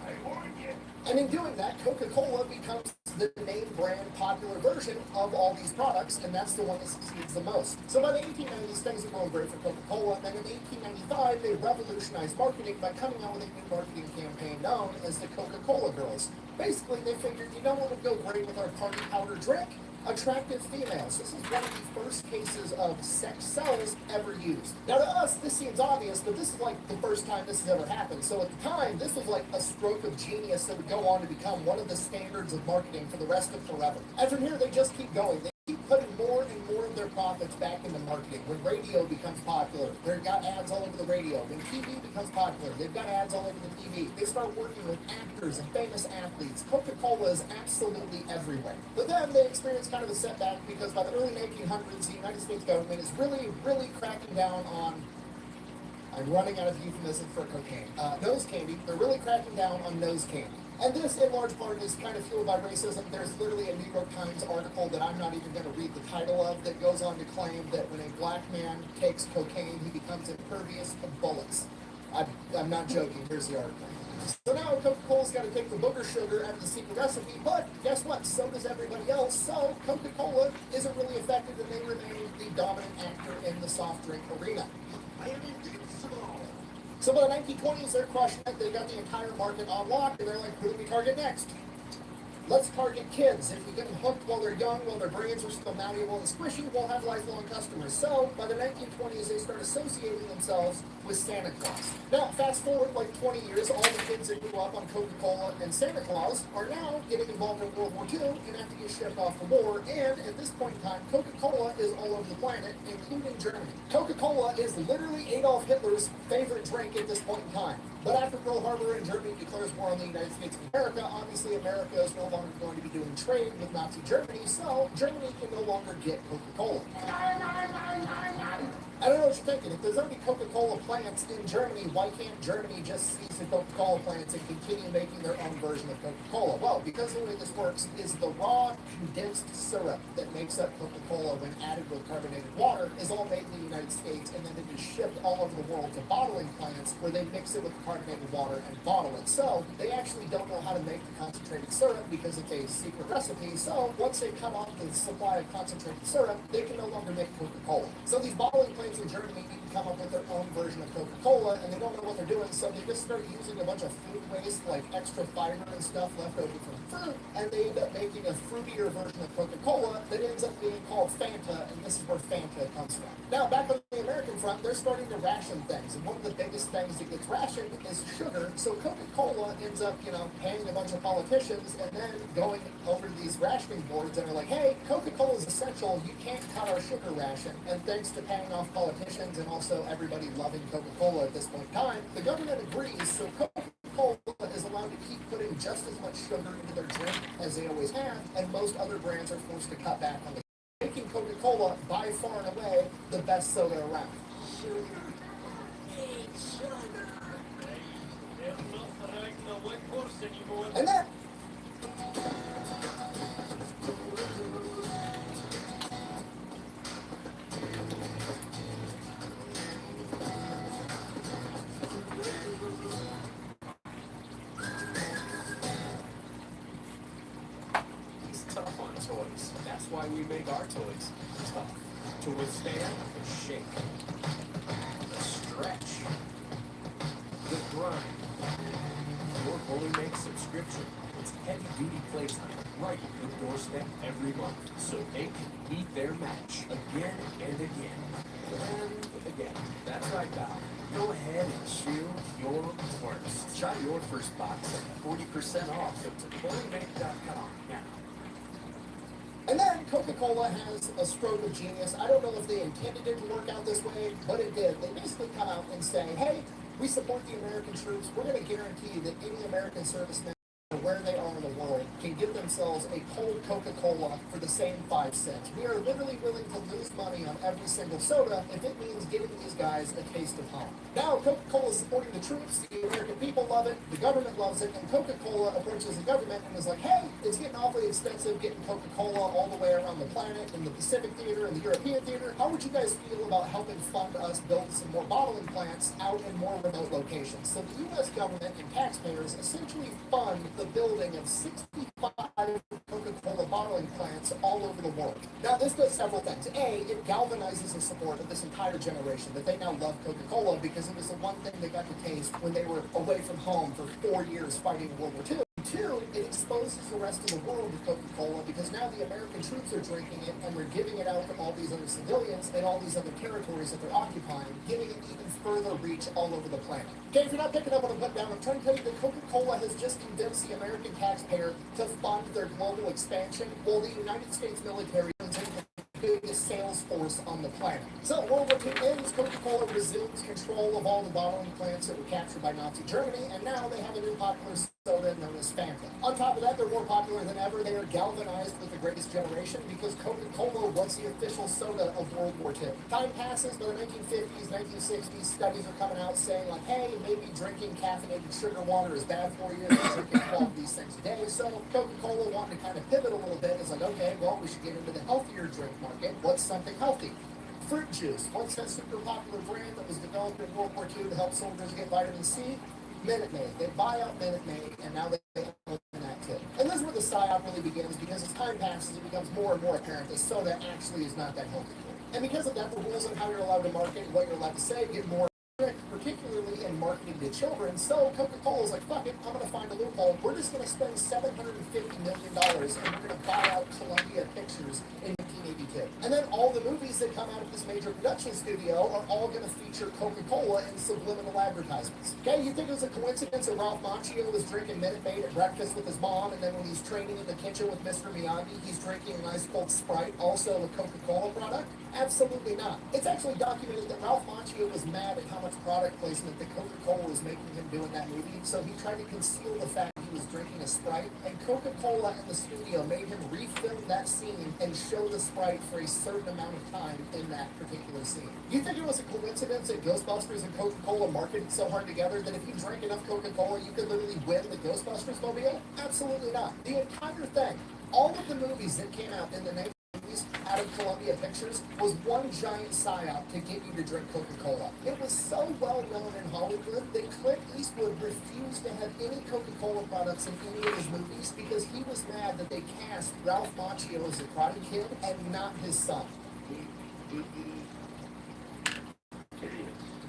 I warn you.
And in doing that, Coca-Cola becomes the name brand popular version of all these products, and that's the one that succeeds the most. So by the 1890s, things are going great for Coca-Cola, and then in 1895, they revolutionized marketing by coming out with a new marketing campaign known as the Coca-Cola Girls. Basically, they figured, you know what would go great with our party powder drink? Attractive females. This is one of the first cases of sex sells ever used. Now to us, this seems obvious, but this is like the first time this has ever happened. So at the time, this was like a stroke of genius that would go on to become one of the standards of marketing for the rest of forever. And from here, they just keep going. They keep putting more and more of their profits back into marketing. When radio becomes popular, they've got ads all over the radio. When TV becomes popular, they've got ads all over the TV. They start working with actors and famous athletes. Coca-Cola is absolutely everywhere. But then they experience kind of a setback because by the early 1900s, the United States government is really cracking down on, I'm running out of euphemism for cocaine, nose candy. They're really cracking down on nose candy. And this, in large part, is kind of fueled by racism. There's literally a New York Times article that I'm not even going to read the title of that goes on to claim that when a black man takes cocaine, he becomes impervious to bullets. I'm not joking. Here's the article. So now Coca-Cola's got to take the booger sugar out of the secret recipe, but guess what? So does everybody else. So Coca-Cola isn't really effective, and they remain the dominant actor in the soft drink arena.
I am invincible.
So by the 1920s, they're crushing it. They got the entire market on lock, and they're like, who do we target next? Let's target kids. If we get them hooked while they're young, while their brains are still malleable and squishy, we'll have lifelong customers. So by the 1920s, they start associating themselves with Santa Claus. Now, fast forward like 20 years, all the kids that grew up on Coca-Cola and Santa Claus are now getting involved in World War II and have to get shipped off to war. And at this point in time, Coca-Cola is all over the planet, including Germany. Coca-Cola is literally Adolf Hitler's favorite drink at this point in time. But after Pearl Harbor and Germany declares war on the United States of America, obviously America is no longer going to be doing trade with Nazi Germany, so Germany can no longer get Coca-Cola. I don't know what you're thinking. If there's already Coca-Cola plants in Germany, why can't Germany just seize the Coca-Cola plants and continue making their own version of Coca-Cola? Well, because the way this works is the raw condensed syrup that makes up Coca-Cola when added with carbonated water is all made in the United States, and then it is shipped all over the world to bottling plants where they mix it with carbonated water and bottle it. So they actually don't know how to make the concentrated syrup because it's a secret recipe. So once they cut off the supply of concentrated syrup, they can no longer make Coca-Cola. So these bottling plants in Germany need to come up with their own version of Coca-Cola, and they don't know what they're doing, so they just start using a bunch of food waste, like extra fiber and stuff left over from fruit, and they end up making a fruitier version of Coca-Cola that ends up being called Fanta, and this is where Fanta comes from. Now, back on the American front, they're starting to ration things, and one of the biggest things that gets rationed is sugar, so Coca-Cola ends up, paying a bunch of politicians, and then going over to these rationing boards and are like, hey, Coca-Cola is essential, you can't cut our sugar ration, and thanks to paying off politicians and also everybody loving Coca-Cola at this point in time, the government agrees, so Coca-Cola is allowed to keep putting just as much sugar into their drink as they always have, and most other brands are forced to cut back on the making Coca-Cola by far and away the best soda around.
Sugar. Eat sugar. There's nothing like the white horse anymore.
And then
He's tough on toys. That's why we make our toys tough. To withstand the shake, the stretch, the grind. Your Bully Make subscription. It's heavy-duty playtime right at your doorstep every month, so they can beat their match again and again. And again. That's right, pal. Go ahead and shield your worst. Try your first box at 40% off. Go to bullymake.com now.
And then Coca-Cola has a stroke of genius. I don't know if they intended it to work out this way, but it did. They basically come out and say, hey, we support the American troops. We're going to guarantee that any American servicemen, where they are in the world, can give themselves a cold Coca-Cola for the same 5 cents. We are literally willing to lose money on every single soda if it means giving these guys a taste of home. Now, Coca-Cola is supporting the troops, the American people love it, the government loves it, and Coca-Cola approaches the government and is like, hey, it's getting awfully expensive getting Coca-Cola all the way around the planet, in the Pacific Theater and the European Theater. How would you guys feel about helping fund us build some more bottling plants out in more remote locations? So the U.S. government and taxpayers essentially fund the building of 65 Coca-Cola bottling plants all over the world. Now, this does several things. A, it galvanizes the support of this entire generation that they now love Coca-Cola because it was the one thing they got to taste when they were away from home for 4 years fighting World War II. Two, it exposes the rest of the world to Coca-Cola because now the American troops are drinking it and they're giving it out to all these other civilians and all these other territories that they're occupying, giving it even further reach all over the planet. Okay, if you're not picking up what I'm putting down, I'm trying to tell you that Coca-Cola has just convinced the American taxpayer to fund their global expansion while the United States military is the biggest sales force on the planet. So World War II ends, Coca-Cola resumes control of all the bottling plants that were captured by Nazi Germany, and now they have a new popular soda known as Fanta. On top of that, they're more popular than ever. They are galvanized with the greatest generation because Coca-Cola was the official soda of World War II. Time passes, by the 1950s, 1960s, studies are coming out saying like, hey, maybe drinking caffeinated sugar water is bad for you. You're drinking 12 of these things a day. So Coca-Cola wanted to kind of pivot a little bit. It's like, okay, well, we should get into the healthier drink market. What's something healthy? Fruit juice. What's that super popular brand that was developed in World War II to help soldiers get vitamin C? Minute Maid. They buy out Minute Maid, and now they own that too. And this is where the psyop really begins, because as time passes, it becomes more and more apparent that soda actually is not that healthy. And because of that, the rules on how you're allowed to market, what you're allowed to say, get more strict, particularly in marketing to children. So Coca-Cola is like, fuck it, I'm going to find a loophole. We're just going to spend $750 million, and we're going to buy out Columbia Pictures in 1982. And then all the movies that come out of this major production studio are all going to feature Coca-Cola in subliminal advertisements. Okay, you think it was a coincidence that Ralph Macchio was drinking Minute Maid at breakfast with his mom, and then when he's training in the kitchen with Mr. Miyagi, he's drinking a nice cold Sprite, also a Coca-Cola product? Absolutely not. It's actually documented that Ralph Macchio was mad at how much product placement that Coca-Cola was making him do in that movie, so he tried to conceal the fact he was drinking a Sprite, and Coca-Cola in the studio made him refilm that scene and show the Sprite for a certain amount of time in that particular scene. Do you think it was a coincidence that Ghostbusters and Coca-Cola marketed so hard together that if you drank enough Coca-Cola, you could literally win the Ghostbusters mobile? Absolutely not. The entire thing, all of the movies that came out in the 1990s out of Columbia Pictures was one giant psyop to get you to drink Coca-Cola. It was so well known in Hollywood that Clint Eastwood refused to have any Coca-Cola products in any of his movies because he was mad that they cast Ralph Macchio as a Karate Kid and not his son.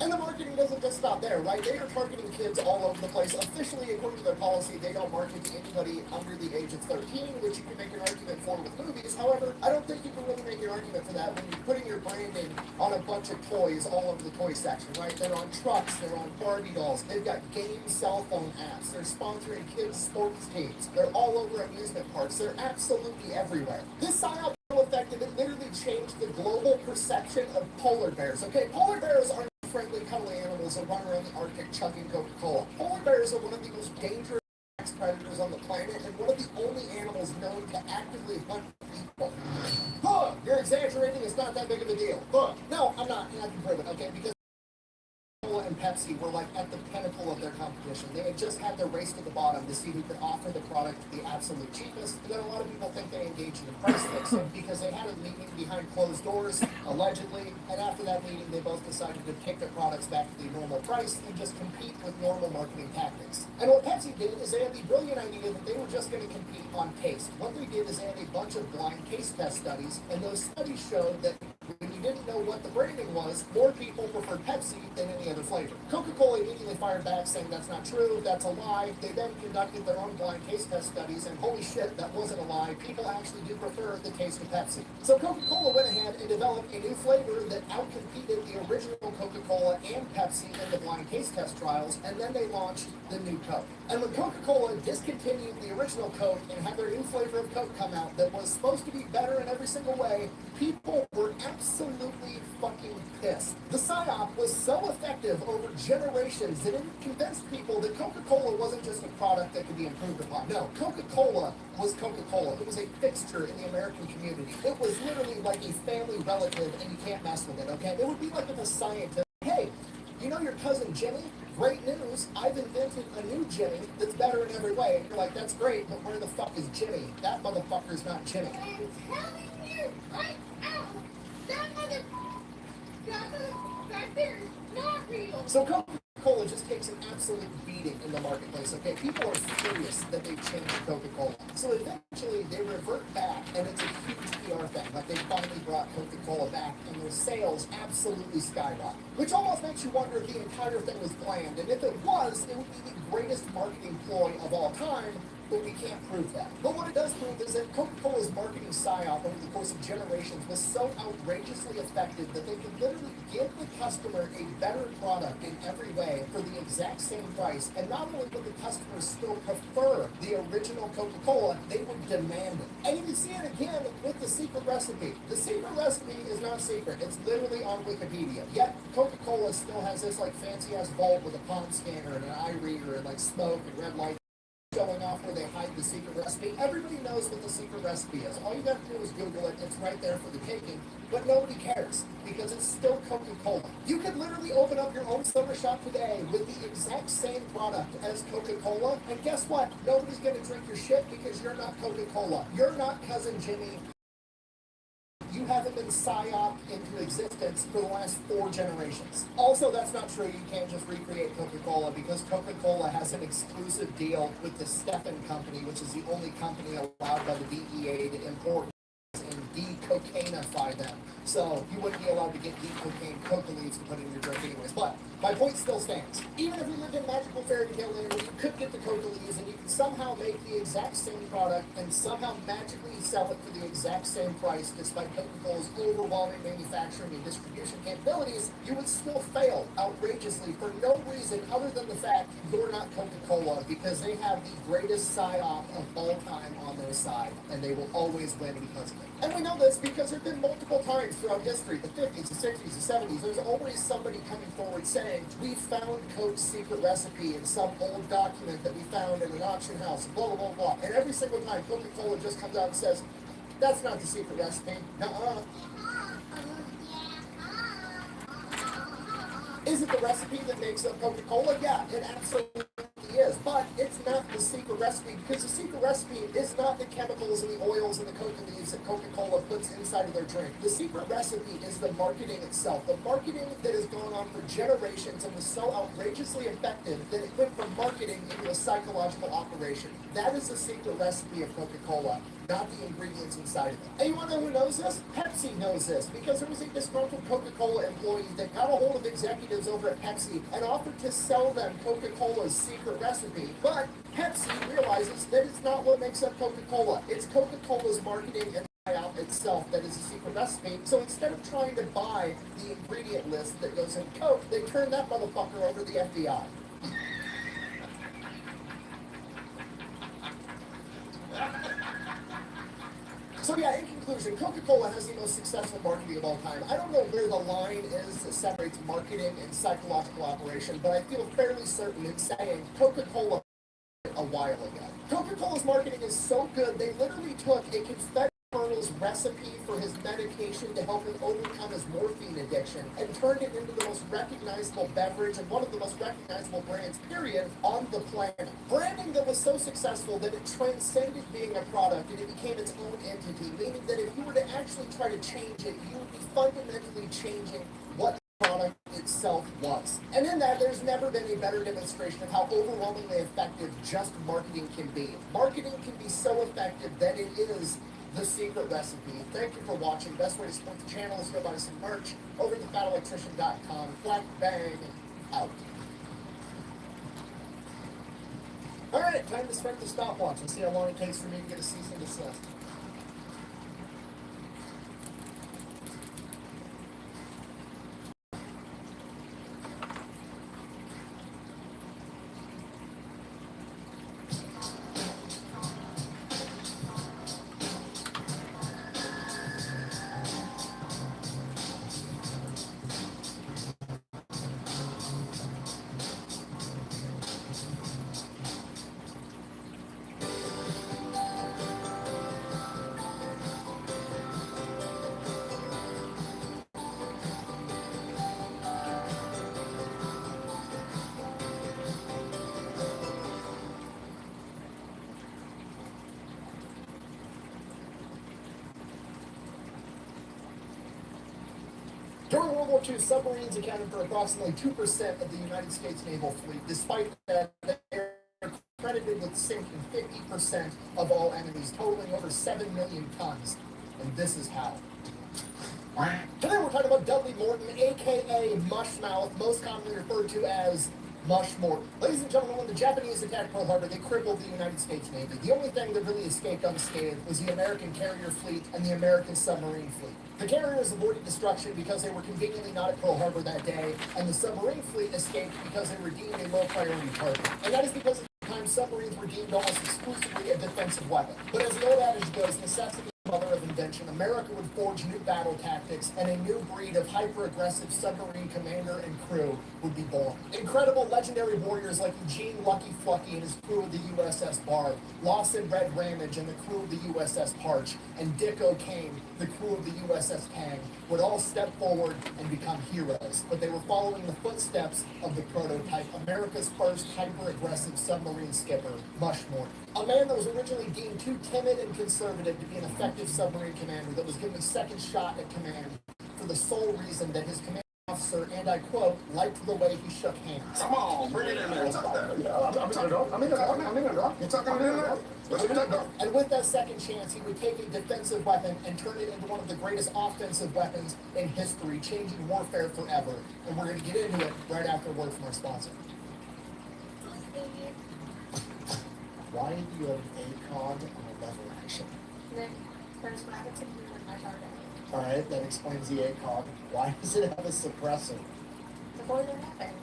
And the marketing doesn't just stop there, right? They are targeting kids all over the place. Officially, according to their policy, they don't market to anybody under the age of 13, which you can make an argument for with movies. However, I don't think you can really make an argument for that when you're putting your branding on a bunch of toys all over the toy section, right? They're on trucks, they're on Barbie dolls, they've got game cell phone apps, they're sponsoring kids' sports teams, they're all over amusement parks, they're absolutely everywhere. This psyop effective, it literally changed the global perception of polar bears. Okay, polar bears are friendly, cuddly animals that run around the Arctic chugging Coca-Cola. Polar bears are one of the most dangerous predators on the planet and one of the only animals known to actively hunt people. Huh, you're exaggerating, it's not that big of a deal. Huh, no, I'm not, and I can prove it, okay, because Coca-Cola and Pepsi were like at the pinnacle of their competition. They had just had their race to the bottom to see who could offer the product the absolute cheapest. And then a lot of people think they engaged in a price fixing because they had a meeting behind closed doors, allegedly, and after that meeting they both decided to kick their products back to the normal price and just compete with normal marketing tactics. And what Pepsi did is they had the brilliant idea that they were just going to compete on taste. What they did is they had a bunch of blind taste test studies, and those studies showed that when you didn't know what the branding was, more people preferred Pepsi than any other flavor. Coca-Cola immediately fired back saying that's not true, that's a lie. They then conducted their own blind taste test studies, and holy shit, that wasn't a lie. People actually do prefer the taste of Pepsi. So Coca-Cola went ahead and developed a new flavor that outcompeted the original original Coca-Cola and Pepsi in the blind taste test trials, and then they launched the new Coke. And when Coca-Cola discontinued the original Coke and had their new flavor of Coke come out that was supposed to be better in every single way, people were absolutely fucking pissed. The PSYOP was so effective over generations that it convinced people that Coca-Cola wasn't just a product that could be improved upon. No, Coca-Cola was Coca-Cola. It was a fixture in the American community. It was literally like a family relative, and you can't mess with it, okay? It would be like if a scientist, hey, you know your cousin Jimmy? Great news, I've invented a new Jimmy that's better in every way. And you're like, that's great, but where the fuck is Jimmy? That motherfucker's not Jimmy.
I'm telling you right now, that there is not real.
So Coca-Cola just takes an absolute beating in the marketplace, okay? People are furious that they've changed Coca-Cola. So eventually they revert back, and it's a huge PR thing. Like they finally brought Coca-Cola back, and their sales absolutely skyrocket. Which almost makes you wonder if the entire thing was planned. And if it was, it would be the greatest marketing ploy of all time, but we can't prove that. But what it does prove is that Coca-Cola's marketing psyop over the course of generations was so outrageously effective that they could literally give the customer a better product in every way for the exact same price. And not only would the customers still prefer the original Coca-Cola, they would demand it. And you can see it again with the secret recipe. The secret recipe is not secret. It's literally on Wikipedia. Yet Coca-Cola still has this like fancy-ass vault with a palm scanner and an eye reader and like smoke and red light going off where they hide the secret recipe. Everybody knows what the secret recipe is. All you got to do is Google it. It's right there for the taking. But nobody cares because it's still Coca-Cola. You could literally open up your own soda shop today with the exact same product as Coca-Cola. And guess what? Nobody's going to drink your shit because you're not Coca-Cola. You're not Cousin Jimmy. You haven't been psyoped into existence for the last 4 generations. Also, that's not true. You can't just recreate Coca-Cola because Coca-Cola has an exclusive deal with the Steffen Company, which is the only company allowed by the DEA to import and de-cocainify them. So you wouldn't be allowed to get de-cocaine coca leaves to put in your drink anyways. But my point still stands. Even if we lived in a magical fairy tale land where you could get the coca leaves and you could somehow make the exact same product and somehow magically sell it for the exact same price despite Coca-Cola's overwhelming manufacturing and distribution capabilities, you would still fail outrageously for no reason other than the fact you're not Coca-Cola because they have the greatest psyop of all time on their side and they will always win because of it. And we know this because there have been multiple times throughout history, the 50s, the 60s, the 70s, there's always somebody coming forward saying, we found Coke's secret recipe in some old document that we found in an auction house, blah, blah, blah, blah. And every single time Coca-Cola just comes out and says, that's not the secret recipe. Nuh-uh. Is it the recipe that makes up Coca-Cola? Yeah, it absolutely is, but it's not the secret recipe because the secret recipe is not the chemicals and the oils and the coca leaves that Coca-Cola puts inside of their drink. The secret recipe is the marketing itself. The marketing that has gone on for generations and was so outrageously effective that it went from marketing into a psychological operation. That is the secret recipe of Coca-Cola, not the ingredients inside of it. And you want to know who knows this? Pepsi knows this because there was a disgruntled Coca-Cola employee that got a hold of executives over at Pepsi and offered to sell them Coca-Cola's secret recipe. But Pepsi realizes that it's not what makes up Coca-Cola. It's Coca-Cola's marketing and out itself that is a secret recipe. So instead of trying to buy the ingredient list that goes in Coke, they turn that motherfucker over to the FBI. So yeah, in conclusion, Coca-Cola has the most successful marketing of all time. I don't know where the line is that separates marketing and psychological operation, but I feel fairly certain in saying Coca-Cola a while ago. Coca-Cola's marketing is so good, they literally took a confetti Colonel's recipe for his medication to help him overcome his morphine addiction and turned it into the most recognizable beverage and one of the most recognizable brands, period, on the planet. Branding that was so successful that it transcended being a product and it became its own entity, meaning that if you were to actually try to change it, you would be fundamentally changing what the product itself was. And in that, there's never been a better demonstration of how overwhelmingly effective just marketing can be. Marketing can be so effective that it is the secret recipe. Thank you for watching. Best way to support the channel is to go buy some merch over at thefatelectrician.com. Black Bang out. Alright, time to start the stopwatch and see how long it takes for me to get a cease and desist. During World War II, submarines accounted for approximately 2% of the United States naval fleet. Despite that, they are credited with sinking 50% of all enemies, totaling over 7 million tons. And this is how. Today we're talking about Dudley Morton, aka Mushmouth, most commonly referred to as Mush Morton. Ladies and gentlemen, when the Japanese attacked Pearl Harbor, they crippled the United States Navy. The only thing that really escaped unscathed was the American carrier fleet and the American submarine fleet. The carriers avoided destruction because they were conveniently not at Pearl Harbor that day, and the submarine fleet escaped because they were deemed a low-priority target. And that is because at the time, submarines were deemed almost exclusively a defensive weapon. But as the old adage goes, necessity is the mother of invention. America would forge new battle tactics, and a new breed of hyper-aggressive submarine commander and crew would be born. Incredible legendary warriors like Eugene Lucky Flucky and his crew of the USS Barb, Lawson Red Ramage and the crew of the USS Parch, and Dick O'Kane, the crew of the USS Pang, would all step forward and become heroes. But they were following the footsteps of the prototype, America's first hyper-aggressive submarine skipper, Mush Morton. A man that was originally deemed too timid and conservative to be an effective submarine commander, that was given a second shot at command for the sole reason that his commanding officer, and I quote, liked the way he shook hands.
Come on, bring it in there. Talk that. I'm in there. You're talking in there. Let's get that done.
And with that second chance, he would take a defensive weapon and turn it into one of the greatest offensive weapons in history, changing warfare forever. And we're going to get into it right after a word from our sponsor. Why do you have an ACOG on a lever action?
Nick, there's rabbits in here in my garden.
Alright, that explains the ACOG. Why does it have a suppressor?
The boiler happened.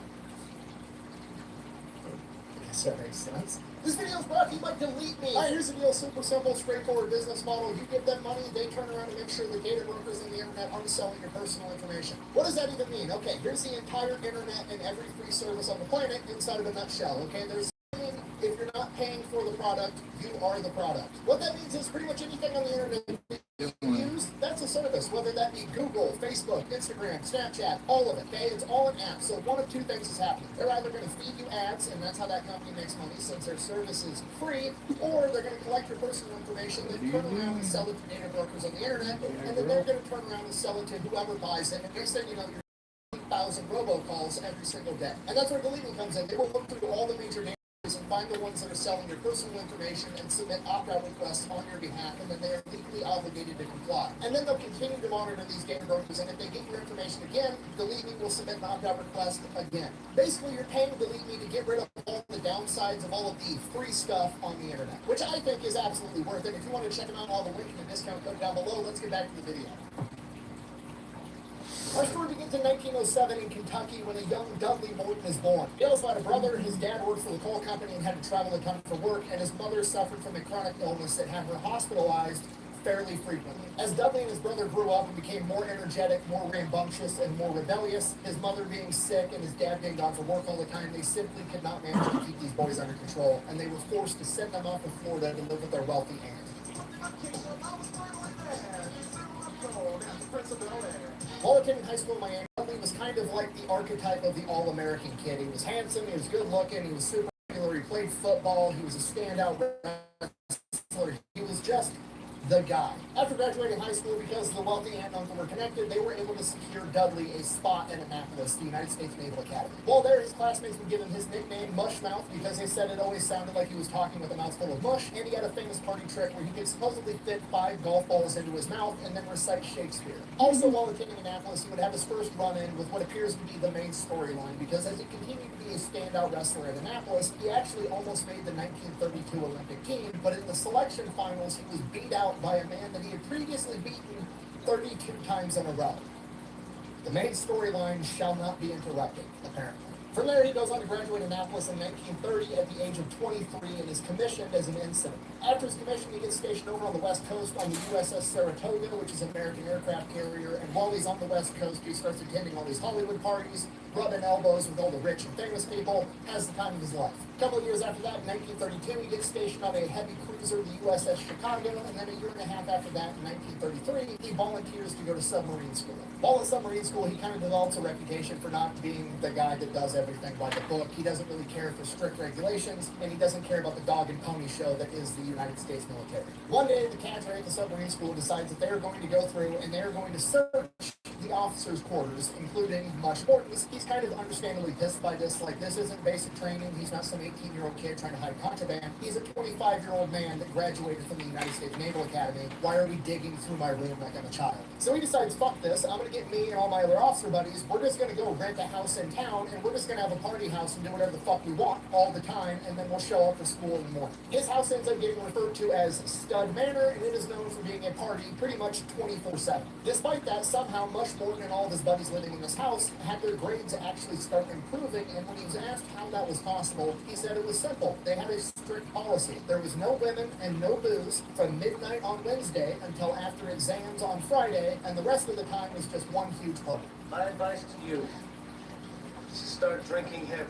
I guess that makes sense. This video is brought to you by Delete Me. Alright, here's the deal. Super simple, straightforward business model. You give them money, they turn around and make sure the data brokers on the internet aren't selling your personal information. What does that even mean? Okay, here's the entire internet and every free service on the planet inside of a nutshell. Okay, there's if you're not paying for the product, you are the product. What that means is pretty much anything on the internet you use, that's a service, whether that be Google, Facebook, Instagram, Snapchat, all of it, okay? It's all an app, so one of two things is happening. They're either going to feed you ads, and that's how that company makes money since their service is free, or they're going to collect your personal information, then turn around and sell it to data brokers on the internet, and then they're going to turn around and sell it to whoever buys it, and next thing you know, you're 8,000 robocalls every single day. And that's where Delete Me comes in. They will look through all the major names and find the ones that are selling your personal information and submit opt-out requests on your behalf, and then they are legally obligated to comply. And then they'll continue to monitor these data brokers, and if they get your information again, Delete Me will submit an opt-out request again. Basically, you're paying Delete Me to get rid of all the downsides of all of the free stuff on the internet, which I think is absolutely worth it. If you want to check them out, all the link and the discount code down below. Let's get back to the video. Our story begins in 1907 in Kentucky when a young Dudley Morton is born. He also had a brother. His dad worked for the coal company and had to travel the country for work, and his mother suffered from a chronic illness that had her hospitalized fairly frequently. As Dudley and his brother grew up and became more energetic, more rambunctious, and more rebellious, his mother being sick and his dad being gone for work all the time, they simply could not manage to keep these boys under control, and they were forced to send them off to Florida to live with their wealthy aunt. While attending high school in Miami, Dudley was kind of like the archetype of the all-American kid. He was handsome, he was good-looking, he was super popular, he played football, he was a standout wrestler. He was just the guy. After graduating high school, because the wealthy aunt and uncle were connected, they were able to secure Dudley a spot at Annapolis, the United States Naval Academy. While there, his classmates would give him his nickname, Mushmouth, because they said it always sounded like he was talking with a mouthful of mush, and he had a famous party trick where he could supposedly fit 5 golf balls into his mouth and then recite Shakespeare. Also, while attending Annapolis, he would have his first run-in with what appears to be the main storyline, because as he continued to be a standout wrestler at Annapolis, he actually almost made the 1932 Olympic team, but in the selection finals, he was beat out by a man that he had previously beaten 32 times in a row. The main storyline shall not be interrupted, apparently. From there, he goes on to graduate Annapolis in 1930 at the age of 23 and is commissioned as an ensign. After his commission, he gets stationed over on the West Coast on the USS Saratoga, which is an American aircraft carrier, and while he's on the West Coast, he starts attending all these Hollywood parties, rubbing elbows with all the rich and famous people, has the time of his life. A couple of years after that, in 1932, he gets stationed on a heavy cruiser, the USS Chicago, and then a year and a half after that, in 1933, he volunteers to go to submarine school. While at submarine school, he kind of develops a reputation for not being the guy that does everything by the book. He doesn't really care for strict regulations, and he doesn't care about the dog and pony show that is the United States military. One day, the cadre at the submarine school decides that they're going to go through and they're going to search the officers' quarters, including Mush Morton's. He's kind of understandably pissed by this. Like, this isn't basic training. He's not some 18-year-old kid trying to hide contraband. He's a 25-year-old man that graduated from the United States Naval Academy. Why are we digging through my room like I'm a child? So he decides, fuck this. I'm going to get me and all my other officer buddies. We're just going to go rent a house in town, and we're just going to have a party house and do whatever the fuck we want all the time, and then we'll show up for school in the morning. His house ends up getting referred to as Stud Manor, and it is known for being a party pretty much 24/7. Despite that, somehow Mush Morton and all of his buddies living in this house had their grades actually start improving, and when he was asked how that was possible, he said it was simple. They had a strict policy. There was no women and no booze from midnight on Wednesday until after exams on Friday, and the rest of the time was just one huge party.
My advice to you is to start drinking heavily.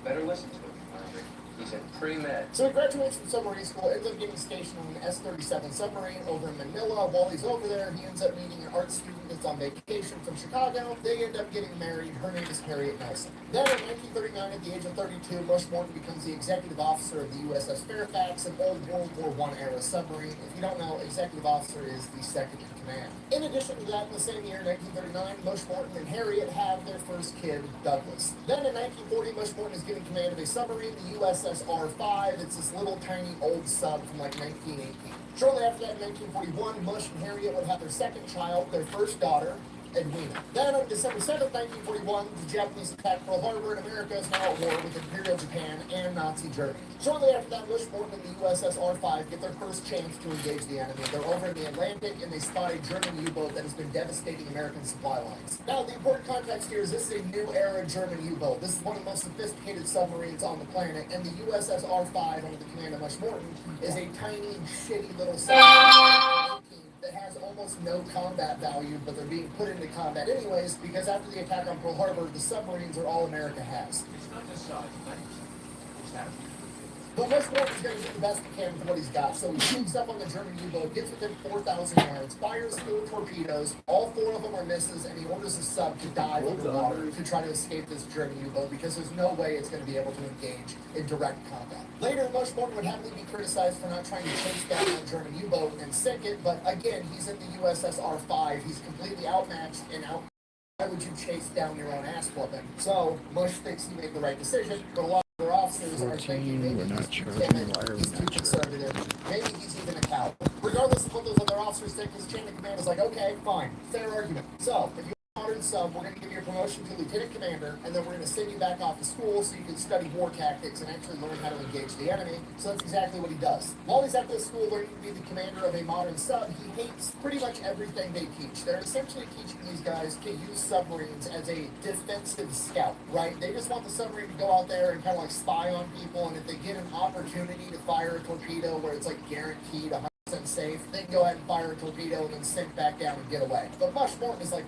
Better listen to him, Andre. He's in pre-med.
So he graduates from submarine school, ends up getting stationed on an S-37 submarine over in Manila. While he's over there, he ends up meeting an art student that's on vacation from Chicago. They end up getting married. Her name is Harriet Nelson. Then in 1939, at the age of 32, Mush Morton becomes the executive officer of the USS Fairfax, an old World War I era submarine. If you don't know, executive officer is the second in command. In addition to that, in the same year, 1939, Mush Morton and Harriet have their first kid, Douglas. Then in 1940, Mush Morton is given command of a submarine, the USS R5. It's this little tiny old sub from like 1918. Shortly after that, in 1941, Mush and Harriet would have their second child, their first daughter, Edwina. Then on December 7th, 1941, the Japanese attacked Pearl Harbor, and America is now at war with Imperial Japan and Nazi Germany. Shortly after that, Mush Morton and the USS R5 get their first chance to engage the enemy. They're over in the Atlantic, and they spot a German U-boat that has been devastating American supply lines. Now, the important context here is this is a new era German U-boat. This is one of the most sophisticated submarines on the planet, and the USS R5, under the command of Mush Morton, is a tiny, shitty little submarine that has almost no combat value, but they're being put into combat anyways, because after the attack on Pearl Harbor, the submarines are all America has.
It's not just size, it's happening.
But Mush Morton's going to do the best he can with what he's got, so he shoots up on the German U-boat, gets within 4,000 yards, fires 4 torpedoes, all 4 of them are misses, and he orders the sub to dive underwater to try to escape this German U-boat, because there's no way it's going to be able to engage in direct combat. Later, Mush Morton would happily be criticized for not trying to chase down that German U-boat and sink it, but again, he's in the USS R5, he's completely outmatched and out. Why would you chase down your own ass whooping? So, Mush thinks he made the right decision, but a lot of other officers are thinking maybe he's too timid, he's too conservative, maybe he's even a coward. Regardless of what those other officers think, his chain of command is like, okay, fine, fair argument. So, if you modern sub, we're going to give you a promotion to lieutenant commander, and then we're going to send you back off to school so you can study war tactics and actually learn how to engage the enemy. So that's exactly what he does. While he's at this school learning to be the commander of a modern sub, he hates pretty much everything they teach. They're essentially teaching these guys to use submarines as a defensive scout, right? They just want the submarine to go out there and kind of like spy on people, and if they get an opportunity to fire a torpedo where it's like guaranteed 100% safe, they can go ahead and fire a torpedo and then sink back down and get away. But Mush Morton is like,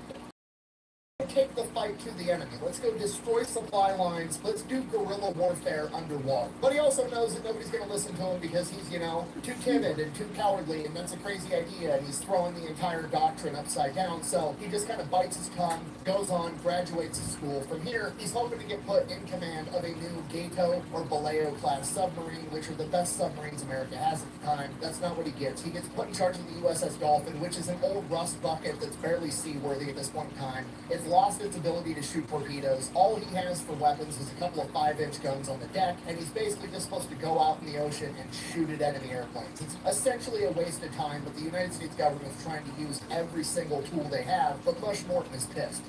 take the fight to the enemy. Let's go destroy supply lines. Let's do guerrilla warfare underwater. But he also knows that nobody's going to listen to him because he's, too timid and too cowardly, and that's a crazy idea, and he's throwing the entire doctrine upside down. So he just kind of bites his tongue, goes on, graduates school. From here, he's hoping to get put in command of a new Gato or Baleo class submarine, which are the best submarines America has at the time. That's not what he gets. He gets put in charge of the USS Dolphin, which is an old rust bucket that's barely seaworthy at this point in time. It's lost its ability to shoot torpedoes. All he has for weapons is a couple of 5-inch guns on the deck, and he's basically just supposed to go out in the ocean and shoot at enemy airplanes. It's essentially a waste of time, but the United States government is trying to use every single tool they have, but Mush Morton is pissed.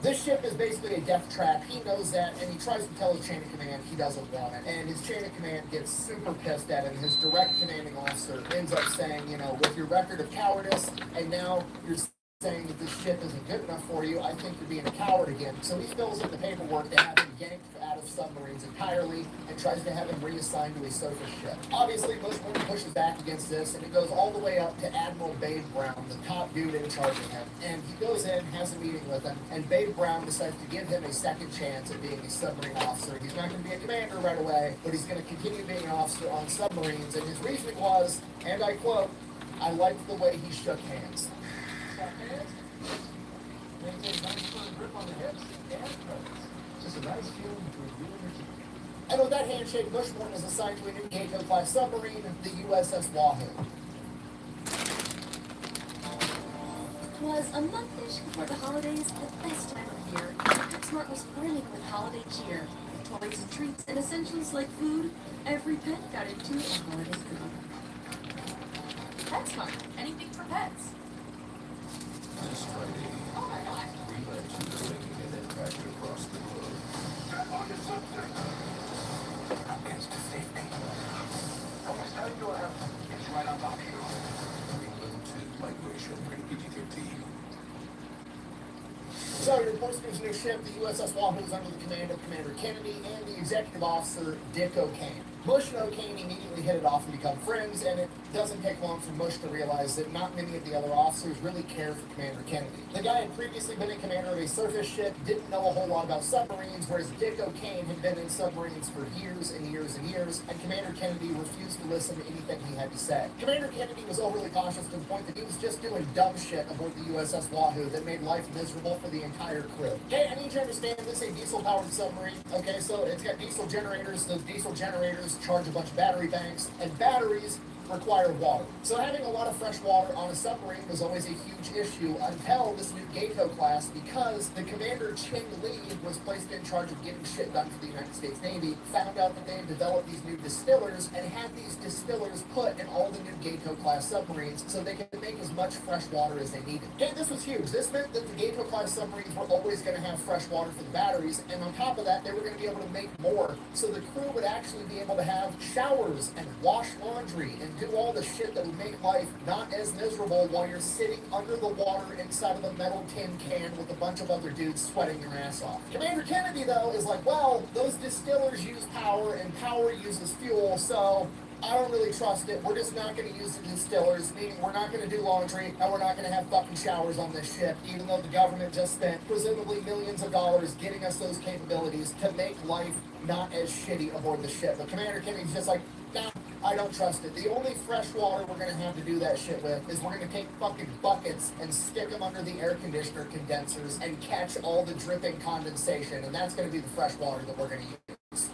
This ship is basically a death trap. He knows that, and he tries to tell his chain of command he doesn't want it. And his chain of command gets super pissed at him. His direct commanding officer ends up saying, with your record of cowardice, and now you're saying that this ship isn't good enough for you, I think you're being a coward again. So he fills in the paperwork to have him yanked out of submarines entirely and tries to have him reassigned to a surface ship. Obviously, Mush Morton pushes back against this, and it goes all the way up to Admiral Babe Brown, the top dude in charge of him. And he goes in, has a meeting with him, and Babe Brown decides to give him a second chance at being a submarine officer. He's not going to be a commander right away, but he's going to continue being an officer on submarines. And his reasoning was, and I quote, "I liked the way he shook hands."
Just a nice feeling between you and your team.
And with that handshake, Mush Morton is assigned to a new Gato-class submarine, the USS Wahoo.
was a month-ish before the holidays, the best time of year. PetSmart was brimming with holiday cheer. Toys and treats and essentials like food. Every pet got into a holiday food. PetSmart, anything for pets.
This Friday,
Oh my god.
three legends are making an impact across the globe. Instant safety.
Almost how you have it's right on top of you.
Limited migration, rated PG-13.
So he reports to his new ship, the USS Wahoo, is under the command of Commander Kennedy and the executive officer, Dick O'Kane. Bush and O'Kane immediately hit it off and become friends, and it doesn't take long for Bush to realize that not many of the other officers really care for Commander Kennedy. The guy had previously been a commander of a surface ship, didn't know a whole lot about submarines, whereas Dick O'Kane had been in submarines for years and years and years, and Commander Kennedy refused to listen to anything he had to say. Commander Kennedy was overly cautious to the point that he was just doing dumb shit aboard the USS Wahoo that made life miserable for the entire crew. Okay, I need you to understand this is a diesel-powered submarine. Okay, so it's got diesel generators. Those diesel generators charge a bunch of battery banks, and batteries require water. So having a lot of fresh water on a submarine was always a huge issue until this new Gato class, because the commander Ching Lee was placed in charge of getting shit done for the United States Navy, found out that they had developed these new distillers and had these distillers put in all the new Gato class submarines so they could make as much fresh water as they needed. Okay, this was huge. This meant that the Gato class submarines were always going to have fresh water for the batteries, and on top of that, they were going to be able to make more, so the crew would actually be able to have showers and wash laundry and do all the shit that would make life not as miserable while you're sitting under the water inside of a metal tin can with a bunch of other dudes sweating your ass off. Commander Kennedy, though, is like, well, those distillers use power and power uses fuel, so I don't really trust it. We're just not going to use the distillers, meaning we're not going to do laundry and we're not going to have fucking showers on this ship, even though the government just spent presumably millions of dollars getting us those capabilities to make life not as shitty aboard the ship. But Commander Kennedy's just like, nah, I don't trust it. The only fresh water we're going to have to do that shit with is we're going to take fucking buckets and stick them under the air conditioner condensers and catch all the dripping condensation, and that's going to be the fresh water that we're going to use.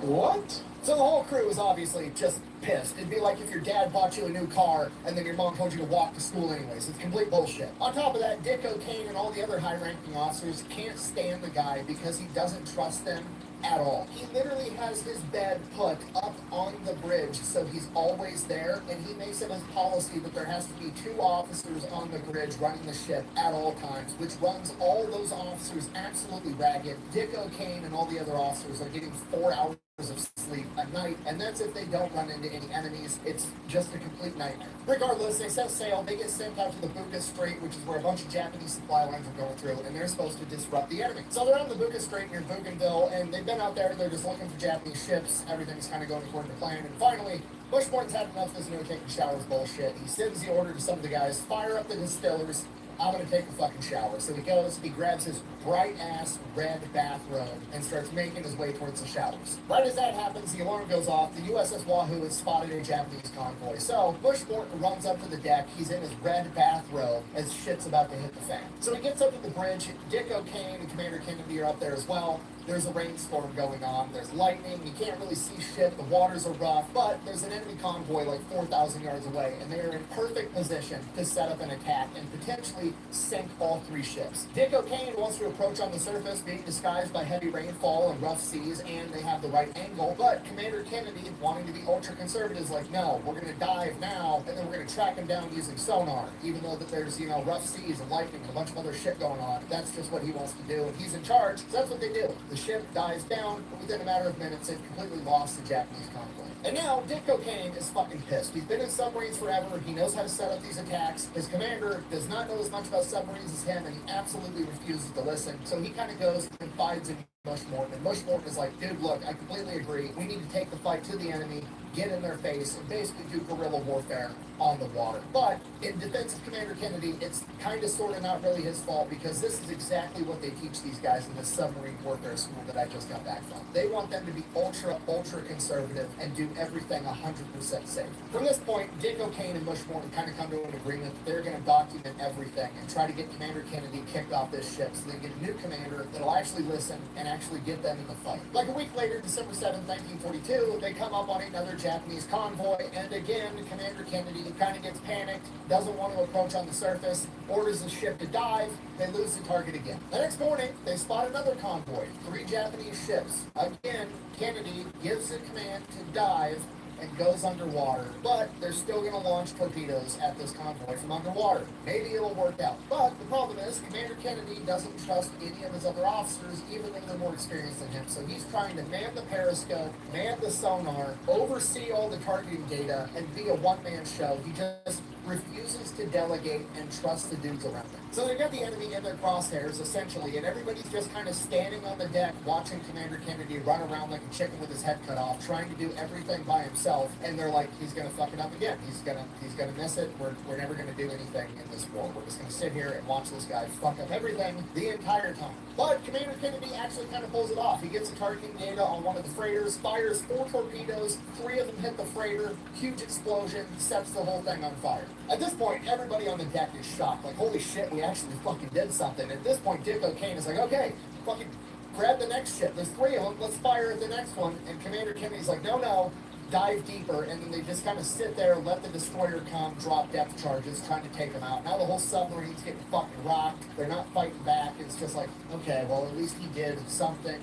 What?
So the whole crew is obviously just pissed. It'd be like if your dad bought you a new car and then your mom told you to walk to school anyways. It's complete bullshit. On top of that, Dick O'Kane and all the other high-ranking officers can't stand the guy because he doesn't trust them at all. He literally has his bed put up on the bridge, so he's always there, and he makes it his policy that there has to be 2 officers on the bridge running the ship at all times, which runs all those officers absolutely ragged. Dick O'Kane and all the other officers are getting 4 hours of sleep a night, and that's if they don't run into any enemies. It's just a complete nightmare. Regardless, they set sail, they get sent out to the Buka Strait, which is where a bunch of Japanese supply lines are going through, and they're supposed to disrupt the enemy. So they're on the Buka Strait near Bougainville, and they've been out there, they're just looking for Japanese ships. Everything's kind of going according to plan, and finally, Bushmorton's had enough of this no taking showers bullshit. He sends the order to some of the guys, fire up the distillers, I'm gonna take a fucking shower. So he goes, he grabs his bright-ass red bathrobe and starts making his way towards the showers. Right as that happens, the alarm goes off. The USS Wahoo has spotted a Japanese convoy. So Bushmorton runs up to the deck. He's in his red bathrobe as shit's about to hit the fan. So he gets up to the bridge. Dick O'Kane and Commander Kennedy are up there as well. There's a rainstorm going on. There's lightning. You can't really see shit. The waters are rough. But there's an enemy convoy like 4,000 yards away, and they are in perfect position to set up an attack and potentially sink all 3 ships. Dick O'Kane wants to approach on the surface, being disguised by heavy rainfall and rough seas, and they have the right angle. But Commander Kennedy, wanting to be ultra-conservative, is like, no, we're going to dive now, and then we're going to track him down using sonar, even though that there's, you know, rough seas and lightning and a bunch of other shit going on. That's just what he wants to do, and he's in charge, so that's what they do. The ship dives down, but within a matter of minutes, they've completely lost the Japanese convoy. And now, Dick O'Kane is fucking pissed. He's been in submarines forever. He knows how to set up these attacks. His commander does not know as much about submarines as him, and he absolutely refuses to listen. So he kind of goes and confides in Bushmorton. And Bushmorton is like, dude, look, I completely agree. We need to take the fight to the enemy, get in their face, and basically do guerrilla warfare on the water. But in defense of Commander Kennedy, it's kind of sort of not really his fault, because this is exactly what they teach these guys in this submarine warfare school that I just got back from. They want them to be ultra conservative and do everything 100% safe. From this point, Dick O'Kane and Bushmorton kind of come to an agreement that they're going to document everything and try to get Commander Kennedy kicked off this ship so they get a new commander that'll actually listen and actually get them in the fight. Like a week later, December 7th, 1942, they come up on another Japanese convoy, and again, Commander Kennedy kind of gets panicked, doesn't want to approach on the surface, orders the ship to dive, they lose the target again. The next morning, they spot another convoy, 3 Japanese ships. Again, Kennedy gives the command to dive and goes underwater, but they're still going to launch torpedoes at this convoy from underwater. Maybe it'll work out. But the problem is, Commander Kennedy doesn't trust any of his other officers, even though they're more experienced than him. So he's trying to man the periscope, man the sonar, oversee all the targeting data, and be a one-man show. He just refuses to delegate and trust the dudes around him. So they've got the enemy in their crosshairs, essentially, and everybody's just kind of standing on the deck watching Commander Kennedy run around like a chicken with his head cut off, trying to do everything by himself, and they're like, he's gonna fuck it up again. He's gonna miss it. We're never gonna do anything in this war. We're just gonna sit here and watch this guy fuck up everything the entire time. But Commander Kennedy actually kind of pulls it off. He gets the targeting data on one of the freighters, fires 4 torpedoes, 3 of them hit the freighter, huge explosion, sets the whole thing on fire. At this point, everybody on the deck is shocked. Like, holy shit, we actually fucking did something. At this point, Dick O'Kane is like, okay, fucking grab the next ship. There's 3 of them. Let's fire at the next one. And Commander Kennedy's like, no, dive deeper. And then they just kind of sit there, let the destroyer come, drop depth charges, trying to take them out. Now the whole submarine's getting fucking rocked. They're not fighting back. It's just like, okay, well, at least he did something,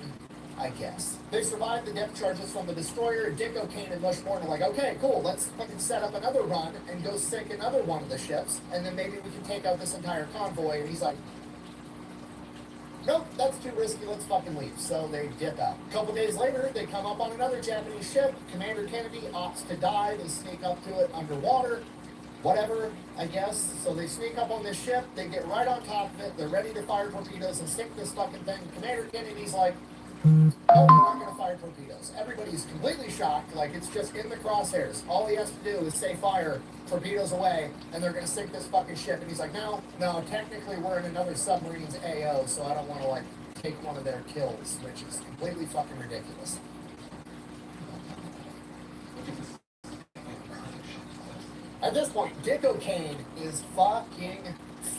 I guess. They survived the depth charges from the destroyer. Dick O'Kane and Mush Morton are like, okay, cool, let's fucking set up another run and go sink another one of the ships, and then maybe we can take out this entire convoy. And he's like, nope, that's too risky, let's fucking leave. So they dip out. A couple days later, they come up on another Japanese ship. Commander Kennedy opts to dive and sneak up to it underwater. Whatever, I guess. So they sneak up on this ship, they get right on top of it, they're ready to fire torpedoes and sink this fucking thing. Commander Kennedy's like, no, we're not going to fire torpedoes. Everybody's completely shocked, like it's just in the crosshairs. All he has to do is say fire, torpedoes away, and they're going to sink this fucking ship. And he's like, no, technically we're in another submarine's AO, so I don't want to, like, take one of their kills, which is completely fucking ridiculous. At this point, Dick O'Kane is fucking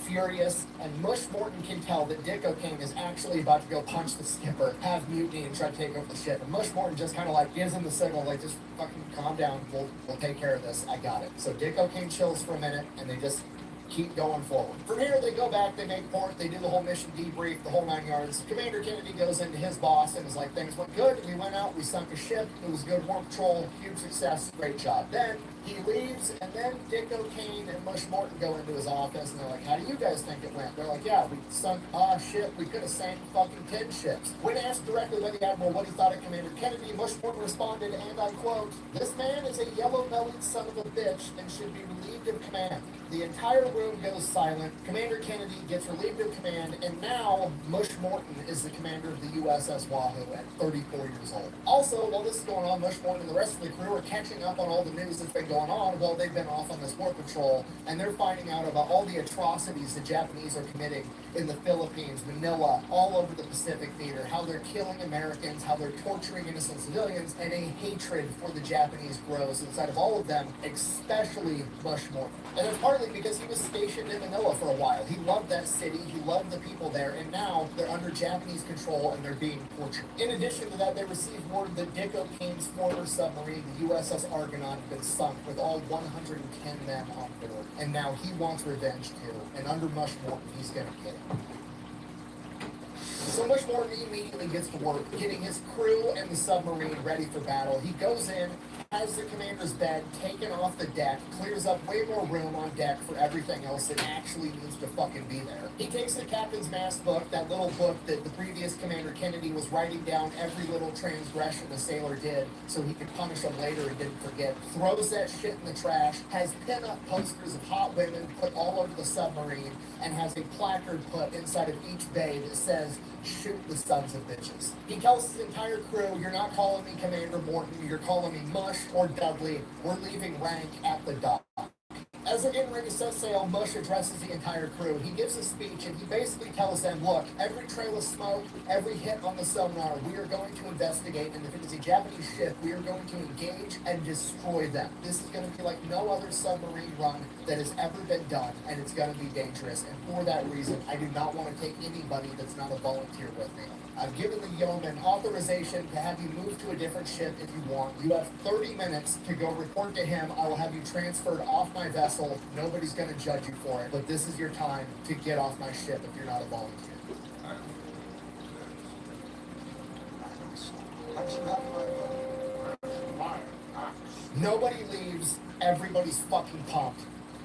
furious, and Mush Morton can tell that Dick O'Kane is actually about to go punch the skipper, have mutiny, and try to take over the ship. And Mush Morton just kind of like gives him the signal, like, just fucking calm down, we'll take care of this, I got it. So Dick O'Kane chills for a minute, and they just keep going forward. From here, they go back, they make port, they do the whole mission debrief, the whole 9 yards. Commander Kennedy goes into his boss and is like, things went good, we went out, we sunk a ship, it was good war patrol, huge success, great job. Then he leaves, and then Dick O'Kane and Mush Morton go into his office, and they're like, how do you guys think it went? They're like, yeah, we sunk a ship, we could have sank fucking 10 ships. When asked directly by the Admiral what he thought of Commander Kennedy, Mush Morton responded, and I quote, this man is a yellow-bellied son of a bitch and should be relieved of command. The entire room goes silent. Commander Kennedy gets relieved of command, and now Mush Morton is the commander of the USS Wahoo at 34 years old. Also, while this is going on, Mush Morton and the rest of the crew are catching up on all the news that's been going on while they've been off on this war patrol, and they're finding out about all the atrocities the Japanese are committing in the Philippines, Manila, all over the Pacific theater, how they're killing Americans, how they're torturing innocent civilians, and a hatred for the Japanese grows inside of all of them, especially Mush Morton. And it's partly because he was stationed in Manila for a while. He loved that city, he loved the people there, and now they're under Japanese control and they're being tortured. In addition to that, they received word that Dick O'Kane's former submarine, the USS Argonaut, had been sunk with all 110 men on board. And now he wants revenge too, and under Mush Morton, he's gonna get it. So Mush Morton immediately gets to work, getting his crew and the submarine ready for battle. He goes in, has the commander's bed taken off the deck, clears up way more room on deck for everything else that actually needs to fucking be there. He takes the captain's mast book, that little book that the previous Commander Kennedy was writing down every little transgression the sailor did so he could punish him later and didn't forget, throws that shit in the trash, has pin-up posters of hot women put all over the submarine, and has a placard put inside of each bay that says, shoot the sons of bitches. He tells his entire crew, you're not calling me Commander Morton, you're calling me Mush or Dudley. We're leaving rank at the dock. As they're getting ready to set sail, Mush addresses the entire crew. He gives a speech and he basically tells them, look, every trail of smoke, every hit on the sonar, we are going to investigate, and if it is a Japanese ship, we are going to engage and destroy them. This is going to be like no other submarine run that has ever been done, and it's going to be dangerous. And for that reason, I do not want to take anybody that's not a volunteer with me. I've given the yeoman authorization to have you move to a different ship if you want. You have 30 minutes to go report to him. I will have you transferred off my vessel. Nobody's going to judge you for it, but this is your time to get off my ship if you're not a volunteer. Nobody leaves. Everybody's fucking pumped.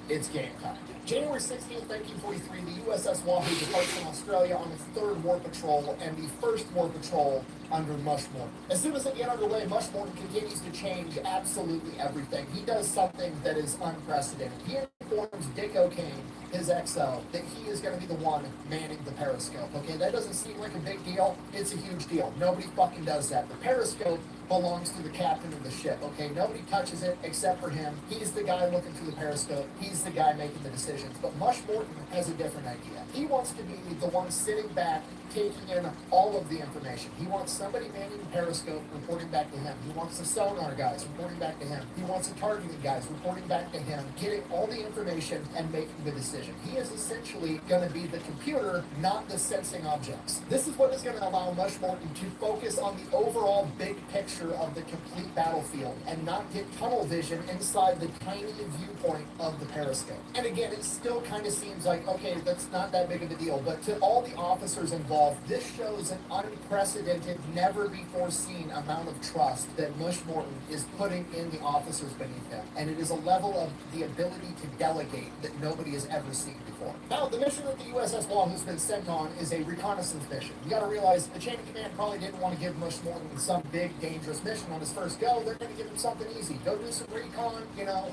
It's game time. January 16th, 1943, the USS Wahoo departs from Australia on its third war patrol and the first war patrol under Mush Morton. As soon as they get underway, Mush Morton continues to change absolutely everything. He does something that is unprecedented. He informs Dick O'Kane, his XO, that he is going to be the one manning the periscope. Okay, that doesn't seem like a big deal. It's a huge deal. Nobody fucking does that. The periscope belongs to the captain of the ship, okay? Nobody touches it except for him. He's the guy looking through the periscope. He's the guy making the decisions. But Mush Morton has a different idea. He wants to be the one sitting back, taking in all of the information. He wants somebody manning the periscope reporting back to him. He wants the sonar guys reporting back to him. He wants the targeting guys reporting back to him, getting all the information and making the decision. He is essentially going to be the computer, not the sensing objects. This is what is going to allow Mush Morton to focus on the overall big picture of the complete battlefield and not get tunnel vision inside the tiny viewpoint of the periscope. And again, it still kind of seems like, okay, that's not that big of a deal, but to all the officers involved, this shows an unprecedented, never before seen amount of trust that Mush Morton is putting in the officers beneath him. And it is a level of the ability to delegate that nobody has ever seen before. Now, the mission that the USS Wahoo's been sent on is a reconnaissance mission. You gotta realize the chain of command probably didn't want to give Mush Morton some big, dangerous mission on his first go. They're gonna give him something easy. Go do some recon,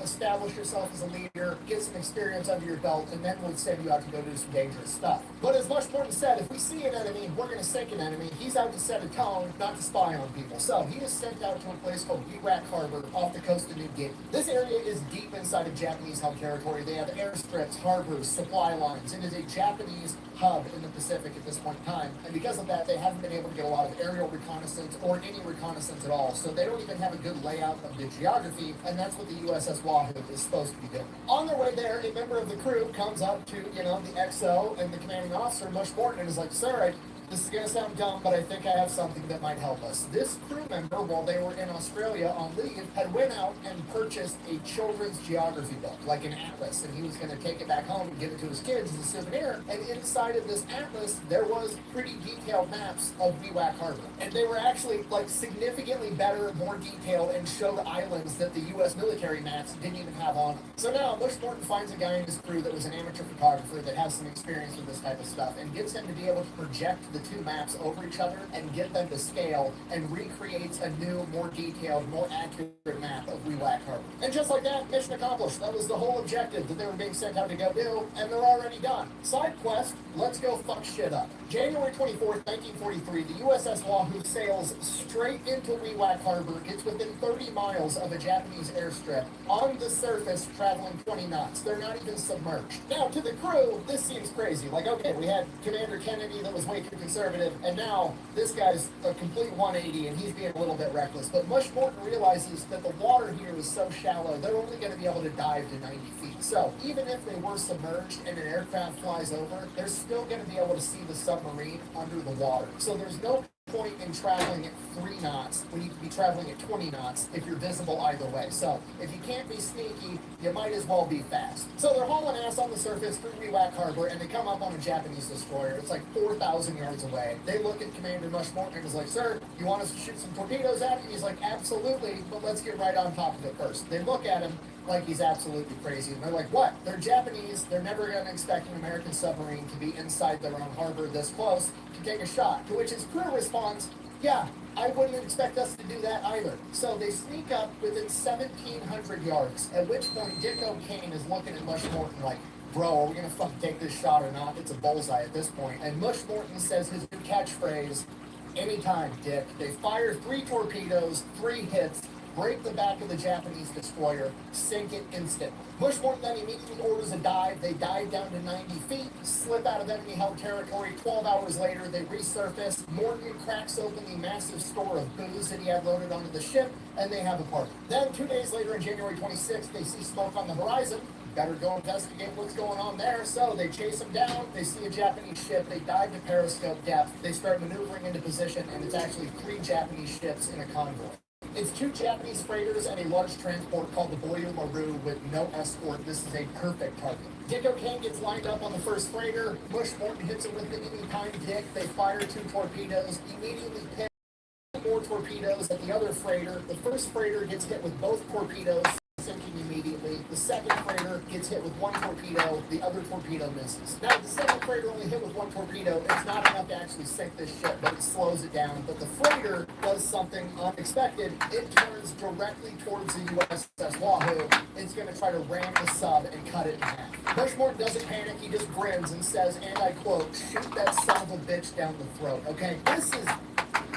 establish yourself as a leader, get some experience under your belt, and then we'll send you out to go do some dangerous stuff. But as Mush Morton said, if we see an enemy, we're gonna sink an enemy. He's out to set a tone, not to spy on people. So he is sent out to a place called Wewak Harbor off the coast of New Guinea. This area is deep inside of Japanese-held territory. They have airstrips, harbors, supply lines. It is a Japanese hub in the Pacific at this point in time, and because of that, they haven't been able to get a lot of aerial reconnaissance or any reconnaissance at all, so they don't even have a good layout of the geography, and that's what the USS Wahoo is supposed to be doing. On their way there, a member of the crew comes up to, the XO and the commanding officer, Mush Morton, and is like, sir, this is going to sound dumb, but I think I have something that might help us. This crew member, while they were in Australia on leave, had went out and purchased a children's geography book, like an atlas, and he was going to take it back home and give it to his kids as a souvenir. And inside of this atlas, there was pretty detailed maps of Wewak Harbor. And they were actually, significantly better, more detailed, and showed islands that the U.S. military maps didn't even have on them. So now, Mush Morton finds a guy in his crew that was an amateur photographer that has some experience with this type of stuff, and gets him to be able to project the two maps over each other and get them to scale, and recreates a new, more detailed, more accurate map of Wewak Harbor. And just like that, mission accomplished. That was the whole objective that they were being sent out to go do, and they're already done. Side quest, let's go fuck shit up. January 24th, 1943, the USS Wahoo sails straight into Wewak Harbor. It's within 30 miles of a Japanese airstrip, on the surface, traveling 20 knots. They're not even submerged. Now, to the crew, this seems crazy. Okay, we had Commander Kennedy that was way too conservative, and now this guy's a complete 180, and he's being a little bit reckless. But Mush Morton realizes that the water here is so shallow, they're only going to be able to dive to 90 feet. So, even if they were submerged and an aircraft flies over, they're still going to be able to see the submarine under the water. So there's no point in traveling at 3 knots when you can be traveling at 20 knots if you're visible either way. So if you can't be sneaky, you might as well be fast. So they're hauling ass on the surface through Wewak Harbor, and they come up on a Japanese destroyer. It's 4,000 yards away. They look at Commander Mush Morton and is like, sir, you want us to shoot some torpedoes at him? He's like, absolutely, but let's get right on top of it first. They look at him like he's absolutely crazy. And they're like, what? They're Japanese. They're never going to expect an American submarine to be inside their own harbor this close to take a shot. To which his crew responds, yeah, I wouldn't expect us to do that either. So they sneak up within 1,700 yards, at which point Dick O'Kane is looking at Mush Morton like, bro, are we going to fucking take this shot or not? It's a bullseye at this point. And Mush Morton says his new catchphrase, anytime, Dick. They fire 3 torpedoes, 3 hits, break the back of the Japanese destroyer, sink it instantly. Bushmorton then immediately orders a dive. They dive down to 90 feet, slip out of enemy-held territory. 12 hours later, they resurface. Morton cracks open the massive store of booze that he had loaded onto the ship, and they have a party. Then 2 days later, on January 26th, they see smoke on the horizon. Better go investigate what's going on there. So they chase them down. They see a Japanese ship. They dive to periscope depth. They start maneuvering into position, and it's actually 3 Japanese ships in a convoy. It's 2 Japanese freighters and a large transport called the Boyo Maru with no escort. This is a perfect target. Dicko Kane gets lined up on the first freighter. Bushmorton hits it with the any-time dick. They fire 2 torpedoes, immediately pin more torpedoes at the other freighter. The first freighter gets hit with both torpedoes, sinking immediately. The second freighter gets hit with 1 torpedo. The other torpedo misses. Now, the second freighter only hit with 1 torpedo. It's not enough to actually sink this ship, but it slows it down. But the freighter does something unexpected. It turns directly towards the USS Wahoo. It's going to try to ram the sub and cut it in half. Bushmorton doesn't panic. He just grins and says, and I quote, "Shoot that son of a bitch down the throat." Okay, this is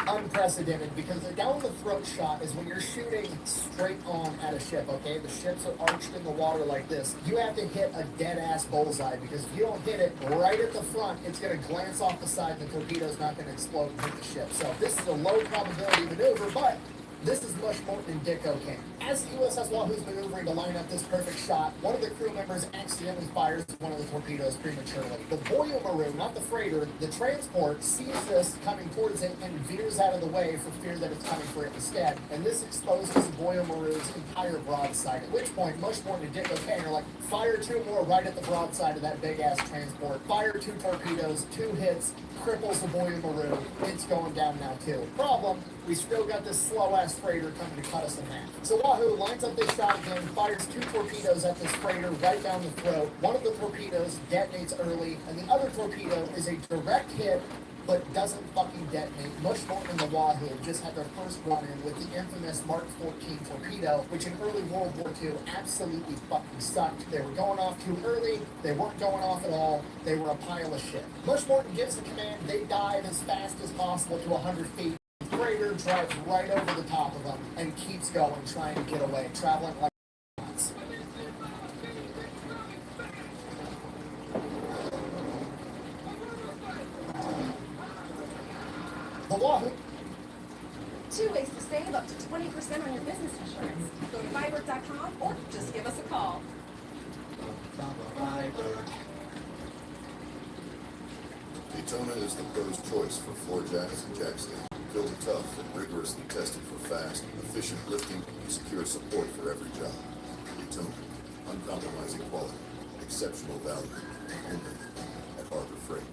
unprecedented because a down the throat shot is when you're shooting straight on at a ship, okay? The ships are arched in the water like this. You have to hit a dead ass bullseye because if you don't hit it right at the front, it's going to glance off the side and the torpedo's not going to explode and hit the ship. So this is a low probability maneuver, but this is Bushmorton and Dicko Kane. As the USS Wahoo's maneuvering to line up this perfect shot, one of the crew members accidentally fires one of the torpedoes prematurely. The Boyo Maru, not the freighter, the transport, sees this coming towards it and veers out of the way for fear that it's coming for it instead. And this exposes the Boyo Maru's entire broadside, at which point Bushmorton and Dicko Kane are like, fire 2 more right at the broadside of that big-ass transport. Fire 2 torpedoes, 2 hits, cripples the Boyo Maru. It's going down now, too. Problem, we still got this slow-ass freighter coming to cut us in half. So Wahoo lines up this shot again, fires 2 torpedoes at this freighter right down the throat. One of the torpedoes detonates early, and the other torpedo is a direct hit, but doesn't fucking detonate. Bushmorton and the Wahoo just had their first run-in with the infamous Mark 14 torpedo, which in early World War II absolutely fucking sucked. They were going off too early, they weren't going off at all, they were a pile of shit. Bushmorton gives the command, they dive as fast as possible to 100 feet. The freighter drives right over the top of them and keeps going, trying to get away, traveling like nuts. The Wahoo.
2 ways to save up to 20% on your business insurance. Go to Fiverr.com or just give us a call.
Daytona is the pro's choice for floor jacks and jackstay. Built tough and rigorously tested for fast, efficient lifting and secure support for every job. Daytona, uncompromising quality, exceptional value, only at Harbor Freight.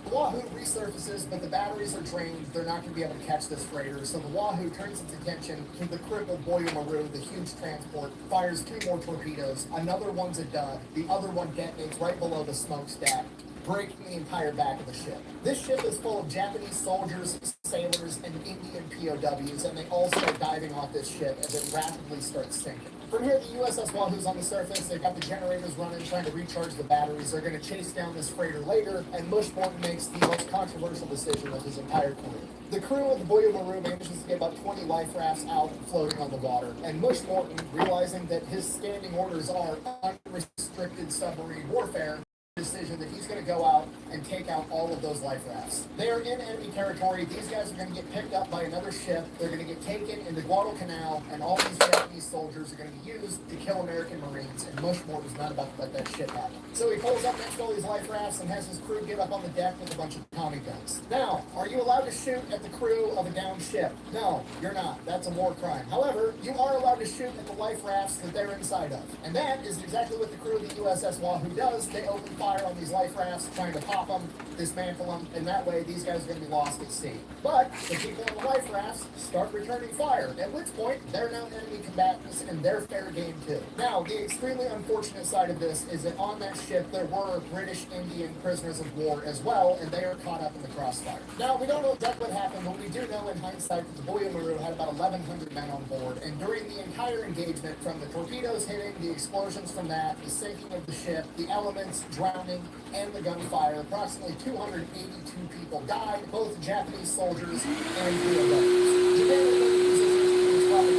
The Wahoo resurfaces, but the batteries are drained. They're not going to be able to catch this freighter. So the Wahoo turns its attention to the crippled Boyo Maru, the huge transport, fires 2 more torpedoes. Another one's a dud. The other one detonates right below the smokestack, breaking the entire back of the ship. This ship is full of Japanese soldiers, sailors, and Indian POWs, and they all start diving off this ship as it rapidly starts sinking. From here, the USS Wahoo's on the surface. They've got the generators running, trying to recharge the batteries. They're going to chase down this freighter later, and Bushmorton makes the most controversial decision of his entire career. The crew of the Boyo Maru manages to get about 20 life rafts out floating on the water, and Bushmorton, realizing that his standing orders are unrestricted submarine warfare, decision that he's going to go out and take out all of those life rafts. They are in enemy territory. These guys are going to get picked up by another ship. They're going to get taken into Guadalcanal, and all these Japanese soldiers are going to be used to kill American Marines, and Bushmorton is not about to let that shit happen. So he pulls up next to all these life rafts and has his crew get up on the deck with a bunch of Tommy guns. Now, are you allowed to shoot at the crew of a downed ship? No, you're not. That's a war crime. However, you are allowed to shoot at the life rafts that they're inside of. And that is exactly what the crew of the USS Wahoo does. They open fire on these life rafts, trying to pop them, dismantle them, and that way these guys are going to be lost at sea. But the people on the life rafts start returning fire, at which point they're now enemy combatants and they're fair game too. Now, the extremely unfortunate side of this is that on that ship there were British Indian prisoners of war as well, and they are caught up in the crossfire. Now, we don't know exactly what happened, but we do know in hindsight that the Boyo Maru had about 1,100 men on board, and during the entire engagement, from the torpedoes hitting, the explosions from that, the sinking of the ship, the elements, drowning, and the gunfire, approximately 282 people died, both Japanese soldiers and POWs. Japan was in position to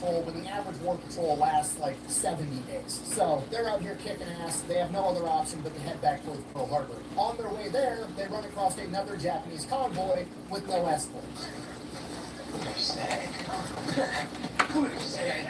patrol when the average war patrol lasts like 70 days. So they're out here kicking ass. They have no other option but to head back towards Pearl Harbor. On their way there, they run across another Japanese convoy with no escorts.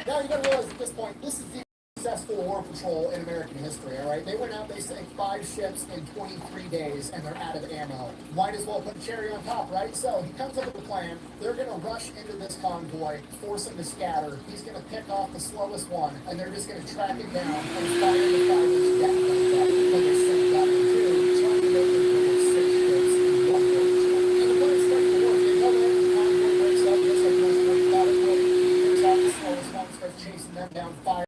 Now you gotta realize at this point, this is the successful war patrol in American history, alright? They went out, they sank 5 ships in 23 days, and they're out of ammo. Might as well put a cherry on top, right? So he comes up with a plan. They're gonna rush into this convoy, force him to scatter. He's gonna pick off the slowest one, and they're just gonna track it down and fire the 5-inch death when they're sent up in 2, trying to make them kill 6 ships in 1 day. And the plan starts to work. They come in, the convoy breaks up, just like most of thought it would. Picks off the slowest one, starts chasing them down, fire.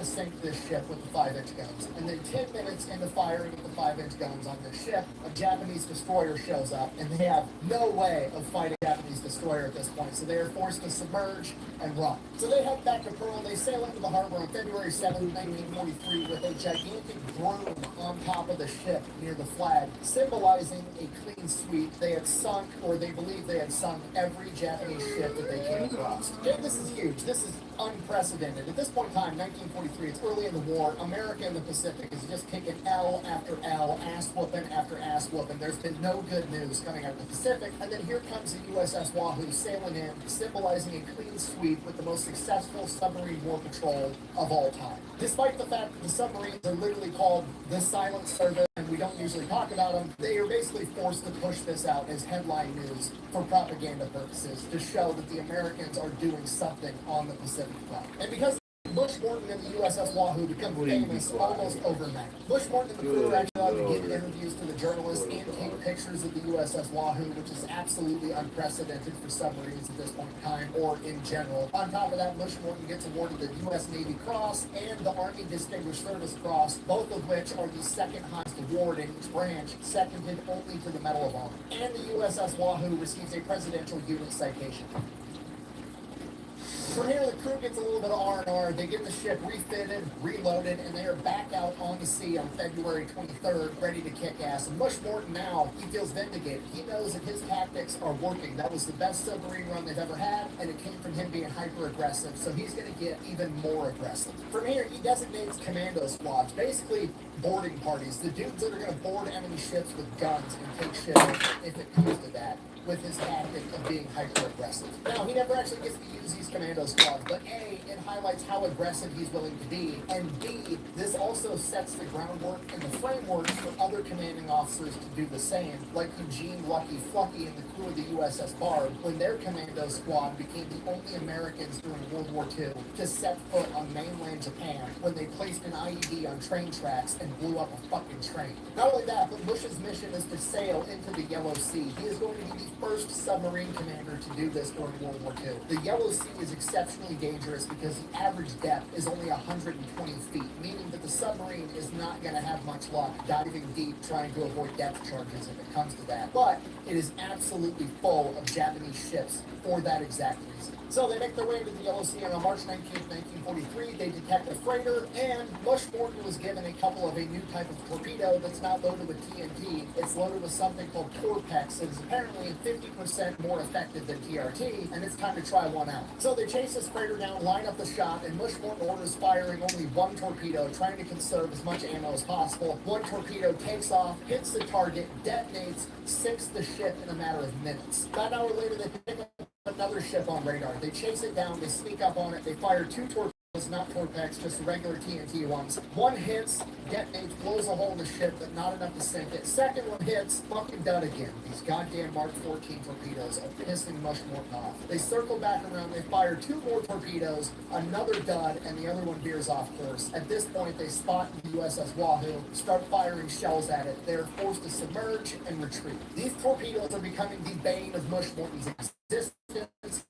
Sink this ship with the 5-inch guns. And then 10 minutes into firing with the 5-inch guns on this ship, a Japanese destroyer shows up, and they have no way of fighting a Japanese destroyer at this point, so they are forced to submerge and run. So they head back to Pearl. They sail into the harbor on February 7, 1943, with a gigantic broom on top of the ship near the flag, symbolizing a clean sweep. They had sunk, or they believe they had sunk, every Japanese ship that they came across. Okay, this is huge. This is unprecedented. At this point in time, 1943, it's early in the war. America in the Pacific is just kicking L after L, ass whooping after ass whooping. There's been no good news coming out of the Pacific. And then here comes the USS Wahoo sailing in, symbolizing a clean sweep with the most successful submarine war patrol of all time. Despite the fact that the submarines are literally called the Silent Service, and we don't usually talk about them, they are basically forced to push this out as headline news for propaganda purposes to show that the Americans are doing something on the Pacific front. And because Bush Morton and the USS Wahoo become famous almost overnight. Bush Morton and the crew are actually allowed to give interviews to the journalists and take pictures of the USS Wahoo, which is absolutely unprecedented for submarines at this point in time, or in general. On top of that, Bush Morton gets awarded the U.S. Navy Cross and the Army Distinguished Service Cross, both of which are the second highest award in each branch, seconded only to the Medal of Honor. And the USS Wahoo receives a Presidential Unit Citation. From here, the crew gets a little bit of R&R. They get the ship refitted, reloaded, and they are back out on the sea on February 23rd, ready to kick ass. And Bush Morton now, he feels vindicated. He knows that his tactics are working. That was the best submarine run they've ever had, and it came from him being hyper-aggressive, so he's going to get even more aggressive. From here, he designates commando squads, basically boarding parties, the dudes that are going to board enemy ships with guns and take ships if it comes to that, with his tactic of being hyper-aggressive. Now, he never actually gets to use these commando squads, but A, it highlights how aggressive he's willing to be, and B, this also sets the groundwork and the framework for other commanding officers to do the same, like Eugene Lucky Flucky and the crew of the USS Barb, when their commando squad became the only Americans during World War II to set foot on mainland Japan when they placed an IED on train tracks and blew up a fucking train. Not only that, but Bush's mission is to sail into the Yellow Sea. He is going to be the first submarine commander to do this during World War II. The Yellow Sea is exceptionally dangerous because the average depth is only 120 feet, meaning that the submarine is not going to have much luck diving deep trying to avoid depth charges if it comes to that. But it is absolutely full of Japanese ships for that exact reason. So they make their way into the Yellow Sea, and on March 19, 1943, they detect a freighter, and Bush Morton was given a new type of torpedo that's not loaded with TNT. It's loaded with something called Torpex that is apparently 50% more effective than TRT, and it's time to try one out. So they chase this freighter down, line up the shot, and Bush Morton orders firing only one torpedo, trying to conserve as much ammo as possible. One torpedo takes off, hits the target, detonates, sinks the ship in a matter of minutes. About an hour later, they pick up another ship on radar. They chase it down, they sneak up on it, they fire 2 torpedoes, not Torpex, just the regular TNT ones. One hits, detonates, blows a hole in the ship, but not enough to sink it. Second one hits, fucking done again. These goddamn Mark 14 torpedoes are pissing Bush Morton off. They circle back around, they fire 2 more torpedoes, another dud, and the other one veers off course. At this point, they spot the USS Wahoo, start firing shells at it. They are forced to submerge and retreat. These torpedoes are becoming the bane of Bush Morton's existence.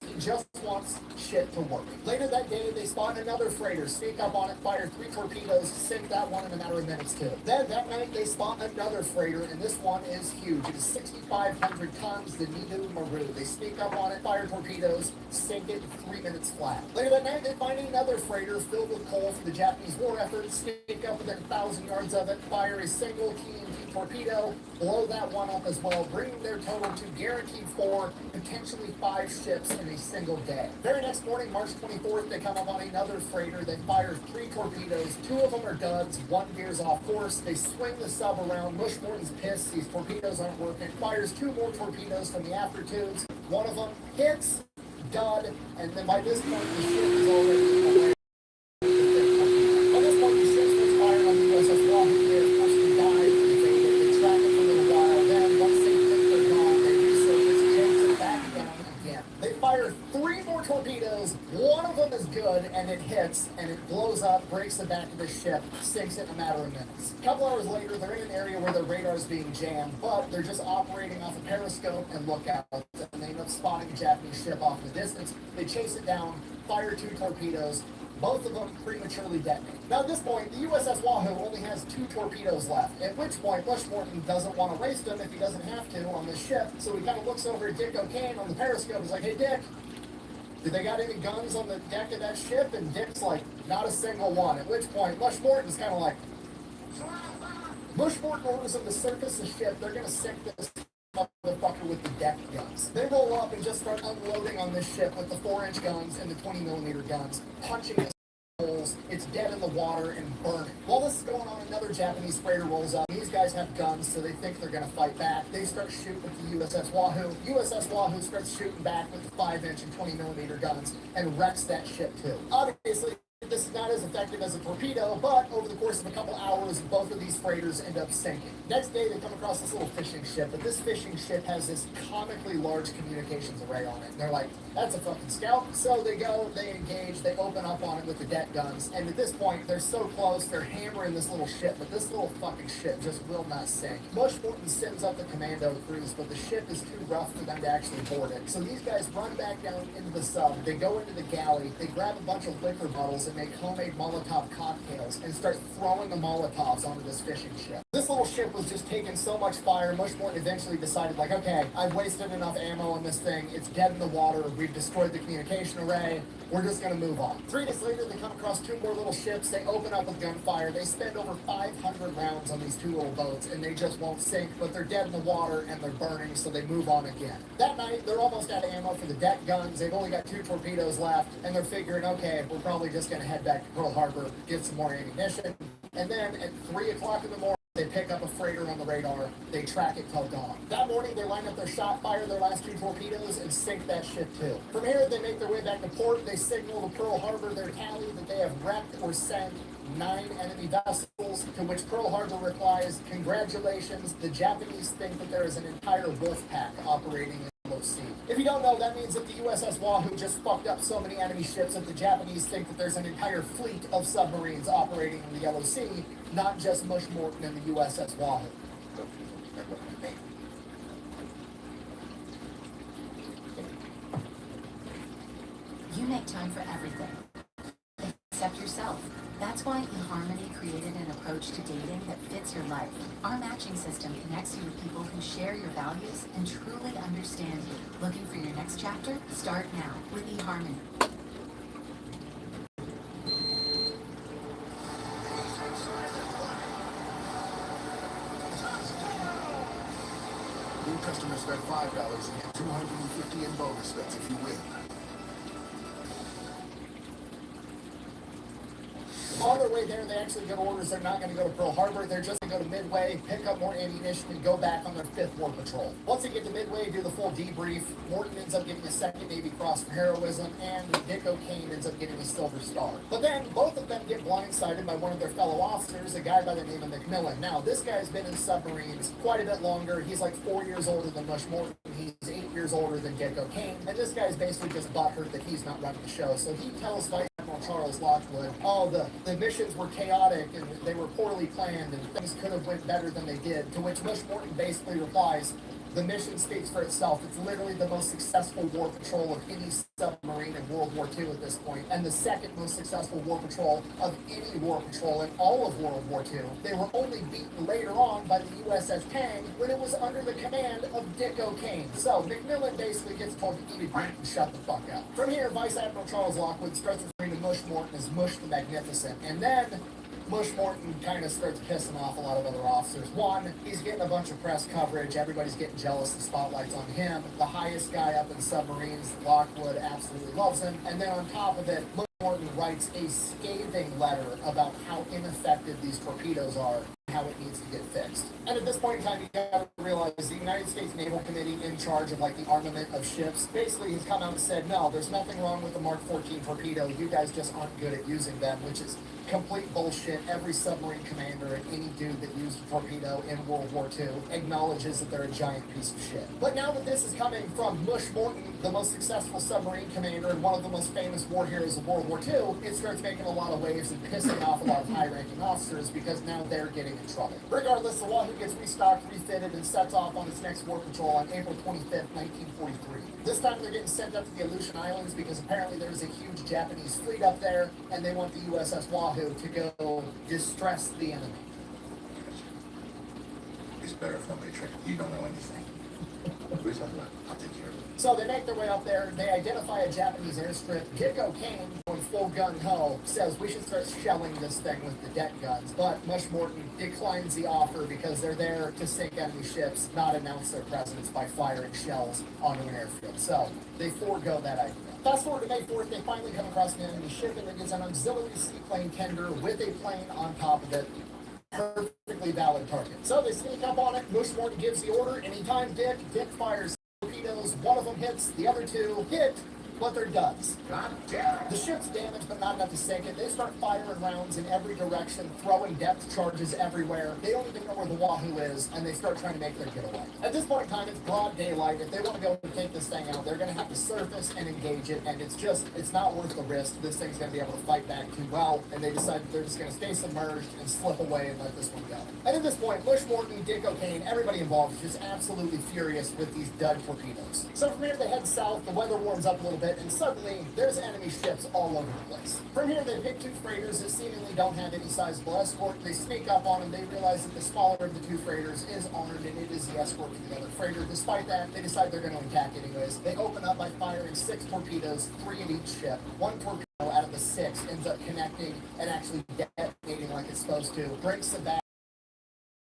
He just wants shit to work. Later that day, they spot another freighter, sneak up on it, fire 3 torpedoes, sink that one in a matter of minutes too. Then that night, they spot another freighter, and this one is huge. It is 6,500 tons, the Nidu Maru. They sneak up on it, fire torpedoes, sink it in 3 minutes flat. Later that night, they find another freighter filled with coal for the Japanese war effort, sneak up within 1,000 yards of it, fire a single TNT torpedo, blow that one up as well, bringing their total to guaranteed 4, potentially 5 ships in a single day. Very next morning, March 24th, they come up on another freighter. They fire 3 torpedoes. 2 of them are duds. 1 veers off course. They swing the sub around. Bush Morton's pissed. These torpedoes aren't working. Fires 2 more torpedoes from the aftertubes. One of them hits, dud, and then by this point, the ship is already away. By this point, the ship was fired on the USS Wahoo. They are forced to dive. They track it for a little while. Then, once they think they're gone, they resurface, chase it back down again. They fire 3 more torpedoes. 1 of them is good, and it hits, and it blows up, breaks the back of the ship, sinks it in a matter of minutes. A couple hours later, they're in an area where their radar is being jammed, but they're just operating off a periscope and lookout, and they end up spotting a Japanese ship off in the distance. They chase it down, fire 2 torpedoes. Both of them prematurely detonate. Now at this point, the USS Wahoo only has 2 torpedoes left, at which point Bush Morton doesn't want to waste them if he doesn't have to on this ship, so he kind of looks over at Dick O'Kane on the periscope. He's like, hey Dick, did they got any guns on the deck of that ship? And Dick's like, not a single one. At which point, Bush Morton's kind of like, Bush Morton orders them to surface the ship. They're going to sink this motherfucker with the deck guns. They roll up and just start unloading on this ship with the 4-inch guns and the 20mm guns, punching the holes. It's dead in the water and burning. While this is going on, another Japanese freighter rolls up. These guys have guns, so they think they're going to fight back. They start shooting at the USS Wahoo. USS Wahoo starts shooting back with the 5-inch and 20mm guns and wrecks that ship too. Obviously, this is not as effective as a torpedo, but over the course of a couple hours, both of these freighters end up sinking. Next day, they come across this little fishing ship, but this fishing ship has this comically large communications array on it. And they're like, that's a fucking scout. So they go, they engage, they open up on it with the deck guns, and at this point, they're so close, they're hammering this little ship, but this little fucking ship just will not sink. Bush Morton sends up the commando crews, but the ship is too rough for them to actually board it. So these guys run back down into the sub, they go into the galley, they grab a bunch of liquor bottles and make homemade Molotov cocktails and start throwing the Molotovs onto this fishing ship. This little ship was just taking so much fire, Bush Morton eventually decided, like, okay, I've wasted enough ammo on this thing, it's dead in the water, we've destroyed the communication array, we're just gonna move on. 3 days later, they come across 2 more little ships, they open up with gunfire, they spend over 500 rounds on these 2 little boats, and they just won't sink, but they're dead in the water and they're burning, so they move on again. That night, they're almost out of ammo for the deck guns, they've only got 2 torpedoes left, and they're figuring, okay, we're probably just gonna head back to Pearl Harbor, get some more ammunition, and then at 3 o'clock in the morning, they pick up a freighter on the radar, they track it till dawn. That morning, they line up their shot, fire their last 2 torpedoes, and sink that ship too. From here, they make their way back to port, they signal to Pearl Harbor their tally that they have wrecked or sank 9 enemy vessels, to which Pearl Harbor replies, congratulations, the Japanese think that there is an entire wolf pack operating in the LOC. If you don't know, that means that the USS Wahoo just fucked up so many enemy ships that the Japanese think that there's an entire fleet of submarines operating in the LOC, not just Bush Morton and the USS Wahoo.
You make time for everything, except yourself. That's why eHarmony created an approach to dating that fits your life. Our matching system connects you with people who share your values and truly understand you. Looking for your next chapter? Start now with eHarmony.
New customers spend $5 and get $250 in bonus bets if you win.
On their way there, they actually get orders they're not going to go to Pearl Harbor. They're just going to go to Midway, pick up more ammunition, and go back on their 5th war patrol. Once they get to Midway, do the full debrief. Morton ends up getting a 2nd Navy Cross for heroism, and Dick O'Kane ends up getting a Silver Star. But then, both of them get blindsided by one of their fellow officers, a guy by the name of McMillan. Now, this guy's been in submarines quite a bit longer. He's like 4 years older than Bush Morton. He's 8 years older than Dick O'Kane. And this guy's basically just butthurt that he's not running the show. So he tells Vice Admiral Charles Lockwood, oh, the missions were chaotic and they were poorly planned and things could have went better than they did, to which Bush Morton basically replies, the mission speaks for itself. It's literally the most successful war patrol of any submarine in World War II at this point, and the 2nd most successful war patrol of any war patrol in all of World War II. They were only beaten later on by the USS Tang when it was under the command of Dick O'Kane. So McMillan basically gets told to eat a drink and shut the fuck up. From here, Vice Admiral Charles Lockwood starts referring to Bush Morton as Mush the Magnificent, and then Mush Morton kind of starts pissing off a lot of other officers. One, he's getting a bunch of press coverage. Everybody's getting jealous. The spotlight's on him. The highest guy up in submarines, Lockwood, absolutely loves him. And then on top of it, Mush Morton writes a scathing letter about how ineffective these torpedoes are, how it needs to get fixed. And at this point in time, you gotta realize the United States Naval Committee in charge of like the armament of ships basically has come out and said, no, there's nothing wrong with the Mark 14 torpedo. You guys just aren't good at using them, which is complete bullshit. Every submarine commander and any dude that used a torpedo in World War II acknowledges that they're a giant piece of shit. But now that this is coming from Mush Morton, the most successful submarine commander and one of the most famous war heroes of World War II, it starts making a lot of waves and pissing off a lot of high-ranking officers because now they're getting in trouble. Regardless, the Wahoo gets restocked, refitted, and sets off on its next war patrol on April 25th, 1943. This time they're getting sent up to the Aleutian Islands because apparently there's a huge Japanese fleet up there, and they want the USS Wahoo to go distress the enemy.
It's better if nobody trick. You don't know anything. What are you talking about? I'll take care of it.
So they make their way up there, they identify a Japanese airstrip. Dick O'Kane, going full gun-ho, says we should start shelling this thing with the deck guns. But Mush Morton declines the offer because they're there to sink enemy ships, not announce their presence by firing shells onto an airfield. So they forego that idea. Fast forward to May 4th, they finally come across an enemy ship, and it is an auxiliary seaplane tender with a plane on top of it. Perfectly valid target. So they sneak up on it. Mush Morton gives the order. Anytime Dick fires torpedoes. One of them hits, the other two hit, but they're duds. The ship's damaged, but not enough to sink it. They start firing rounds in every direction, throwing depth charges everywhere. They don't even know where the Wahoo is, and they start trying to make their getaway. At this point in time, it's broad daylight. If they want to go and take this thing out, they're going to have to surface and engage it, and it's not worth the risk. This thing's going to be able to fight back too well, and they decide that they're just going to stay submerged and slip away and let this one go. And at this point, Mush Morton, Dick O'Kane, everybody involved is just absolutely furious with these dud torpedoes. So from here, they head south. The weather warms up a little bit, and suddenly there's enemy ships all over the place. From here, they pick two freighters that seemingly don't have any sizable escort. They sneak up on them. They realize that the smaller of the two freighters is armed, and it is the escort to the other freighter. Despite that, they decide they're going to attack anyways. They open up by firing 6 torpedoes, 3 at each ship. One torpedo out of the 6 ends up connecting and actually detonating like it's supposed to. Breaks the back,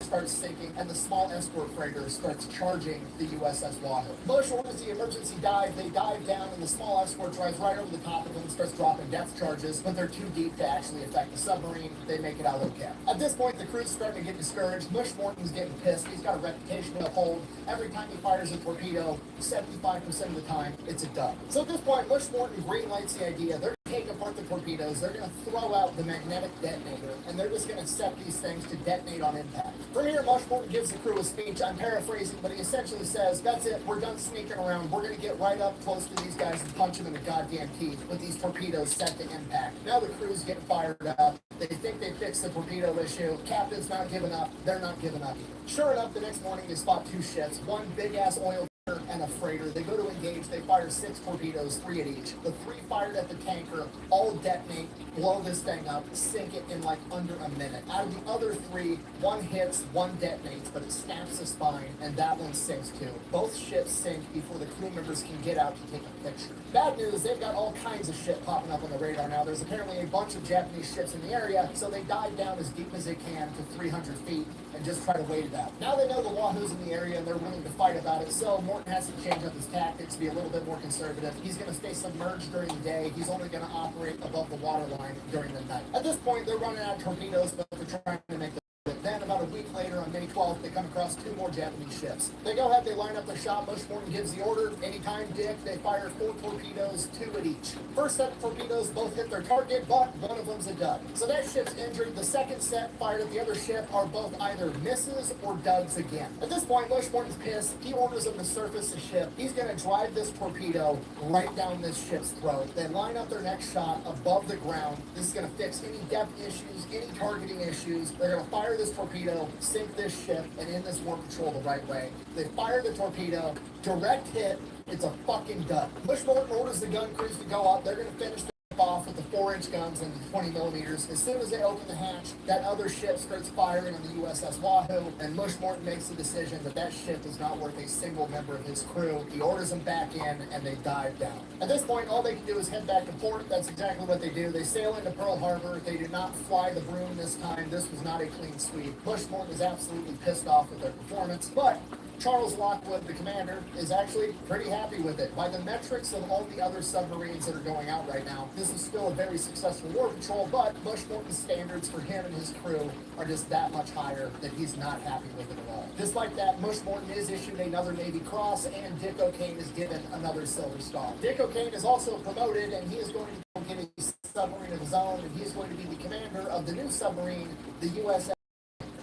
starts sinking, and the small escort freighter starts charging the USS Wahoo. Mush orders the emergency dive. They dive down, and the small escort drives right over the top of them and starts dropping depth charges, but they're too deep to actually affect the submarine. They make it out okay. At this point, the crew's starting to get discouraged. Mush Morton's getting pissed. He's got a reputation to uphold. Every time he fires a torpedo, 75% of the time, it's a dud. So at this point, Mush Morton greenlights the idea. They're take apart the torpedoes, they're going to throw out the magnetic detonator, and they're just going to set these things to detonate on impact. From here, Mush Morton gives the crew a speech. I'm paraphrasing, but he essentially says, that's it, we're done sneaking around. We're going to get right up close to these guys and punch them in the goddamn teeth with these torpedoes set to impact. Now the crew's getting fired up. They think they fixed the torpedo issue. Captain's not giving up. They're not giving up either. Sure enough, the next morning they spot 2 ships, one big-ass oil and a freighter. They go to engage. They fire 6 torpedoes, 3 at each. The 3 fired at the tanker all detonate, blow this thing up, sink it in like under a minute. Out of the other 3, 1 hits, 1 detonates, but it snaps the spine, and that one sinks too. Both ships sink before the crew members can get out to take a picture. Bad news, they've got all kinds of shit popping up on the radar now. There's apparently a bunch of Japanese ships in the area, so they dive down as deep as they can to 300 feet and just try to wait it out. Now they know the Wahoo's in the area and they're willing to fight about it, so Morton has to change up his tactics, be a little bit more conservative. He's going to stay submerged during the day. He's only going to operate above the waterline during the night. At this point, they're running out of torpedoes, but they're trying to make the then, about a week later, on May 12th, they come across 2 more Japanese ships. They go ahead, they line up their shot. Mush Morton gives the order. Anytime Dick, they fire 4 torpedoes, 2 at each. First set of torpedoes both hit their target, but one of them's a dud. So that ship's injured. The second set fired at the other ship are both either misses or duds again. At this point, Mush Morton's pissed. He orders them to surface the ship. He's going to drive this torpedo right down this ship's throat. They line up their next shot above the ground. This is going to fix any depth issues, any targeting issues. They're going to fire this torpedo, sink this ship, and end this war patrol the right way. They fire the torpedo, direct hit, it's a fucking dud. Mush Morton orders the gun crews to go up. They're going to finish off with the 4-inch guns and the 20 millimeters. As soon as they open the hatch, that other ship starts firing on the USS Wahoo, and Mush Morton makes the decision that that ship is not worth a single member of his crew. He orders them back in, and they dive down. At this point, all they can do is head back to port. That's exactly what they do. They sail into Pearl Harbor. They did not fly the broom this time. This was not a clean sweep. Mush Morton is absolutely pissed off with their performance, but Charles Lockwood, the commander, is actually pretty happy with it. By the metrics of all the other submarines that are going out right now, this is still a very successful war patrol, but Mush Morton's standards for him and his crew are just that much higher that he's not happy with it at all. Just like that, Mush Morton is issued another Navy Cross, and Dick O'Kane is given another Silver Star. Dick O'Kane is also promoted, and he is going to get a submarine of his own, and he is going to be the commander of the new submarine, the USS.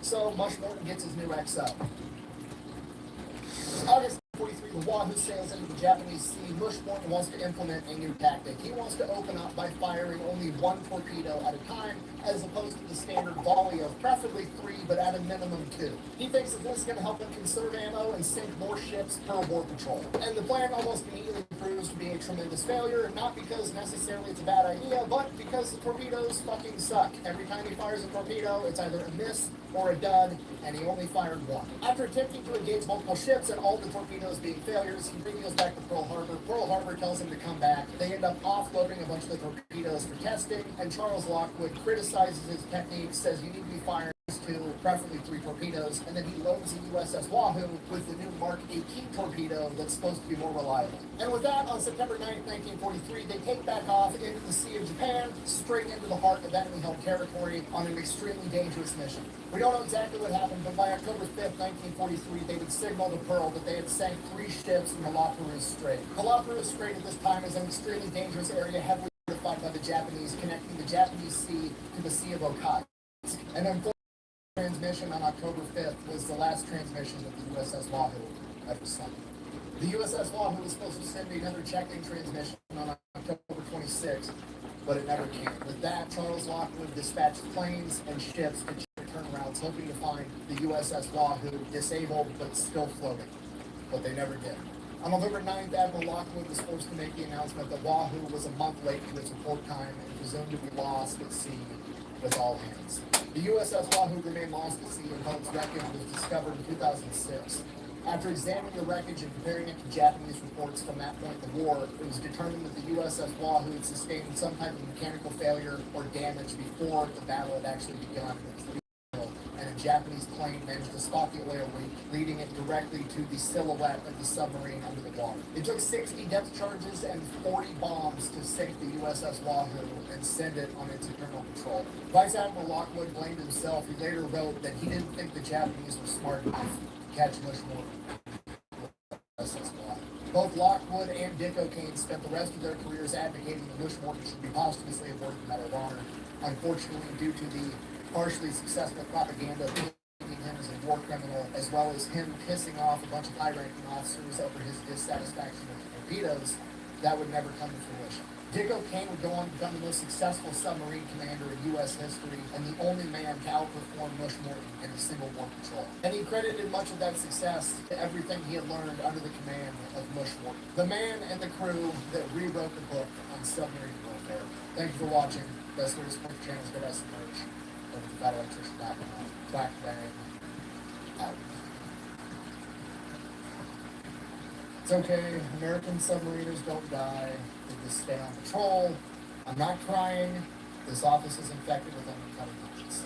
So Mush Morton gets his new XO. August 43, the Wahoo sails into the Japanese Sea. Mush Morton wants to implement a new tactic. He wants to open up by firing only one torpedo at a time, as opposed to the standard volley of preferably 3, but at a minimum 2. He thinks that this is going to help him conserve ammo and sink more ships per war patrol. And the plan almost immediately proves to be a tremendous failure, not because necessarily it's a bad idea, but because the torpedoes fucking suck. Every time he fires a torpedo, it's either a miss or a dud, and he only fired one. After attempting to engage multiple ships and all the torpedoes being failures, he radioes back to Pearl Harbor. Pearl Harbor tells him to come back. They end up offloading a bunch of the torpedoes for testing, and Charles Lockwood criticizes his technique, says you need to be firing 2, preferably 3 torpedoes, and then he loads the USS Wahoo with the new Mark 18 torpedo that's supposed to be more reliable. And with that, on September 9th, 1943, they take back off into the Sea of Japan, straight into the heart of enemy-held territory on an extremely dangerous mission. We don't know exactly what happened, but by October 5th, 1943, they would signal to Pearl that they had sank 3 ships in the Galapagos Strait. Galapagos Strait at this time is an extremely dangerous area, heavily fortified by the Japanese, connecting the Japanese Sea to the Sea of Okhotsk. And unfortunately, transmission on October 5th was the last transmission that the USS Wahoo ever sent. The USS Wahoo was supposed to send another check-in transmission on October 26th, but it never came. With that, Charles Lockwood dispatched planes and ships to check turnarounds, hoping to find the USS Wahoo disabled but still floating, but they never did. On November 9th, Admiral Lockwood was forced to make the announcement that Wahoo was a month late to its report time and presumed to be lost at sea with all hands. The USS Wahoo remained lost at sea until its wreckage was discovered in 2006. After examining the wreckage and comparing it to Japanese reports from that point in the war, it was determined that the USS Wahoo had sustained some type of mechanical failure or damage before the battle had actually begun. And a Japanese plane managed to spot the oil leak, leading it directly to the silhouette of the submarine under the water. It took 60 depth charges and 40 bombs to sink the USS Wahoo and send it on its eternal patrol. Vice Admiral Lockwood blamed himself. He later wrote that he didn't think the Japanese were smart enough to catch Mush Morton. Both Lockwood and Dick O'Kane spent the rest of their careers advocating that Mush Morton should be posthumously awarded the Medal of Honor. Unfortunately, due to the partially successful propaganda of painting him as a war criminal, as well as him pissing off a bunch of high-ranking officers over his dissatisfaction with the torpedoes, that would never come to fruition. Dick O'Kane would go on to become the most successful submarine commander in U.S. history and the only man to outperform Mush Morton in a single war patrol. And he credited much of that success to everything he had learned under the command of Mush Morton, the man and the crew that rewrote the book on submarine warfare. Thank you for watching. Best way to support the channel is go to merch. Back bang. Out. It's okay. American submariners don't die. They just stay on patrol. I'm not crying. This office is infected with uncut monkeys.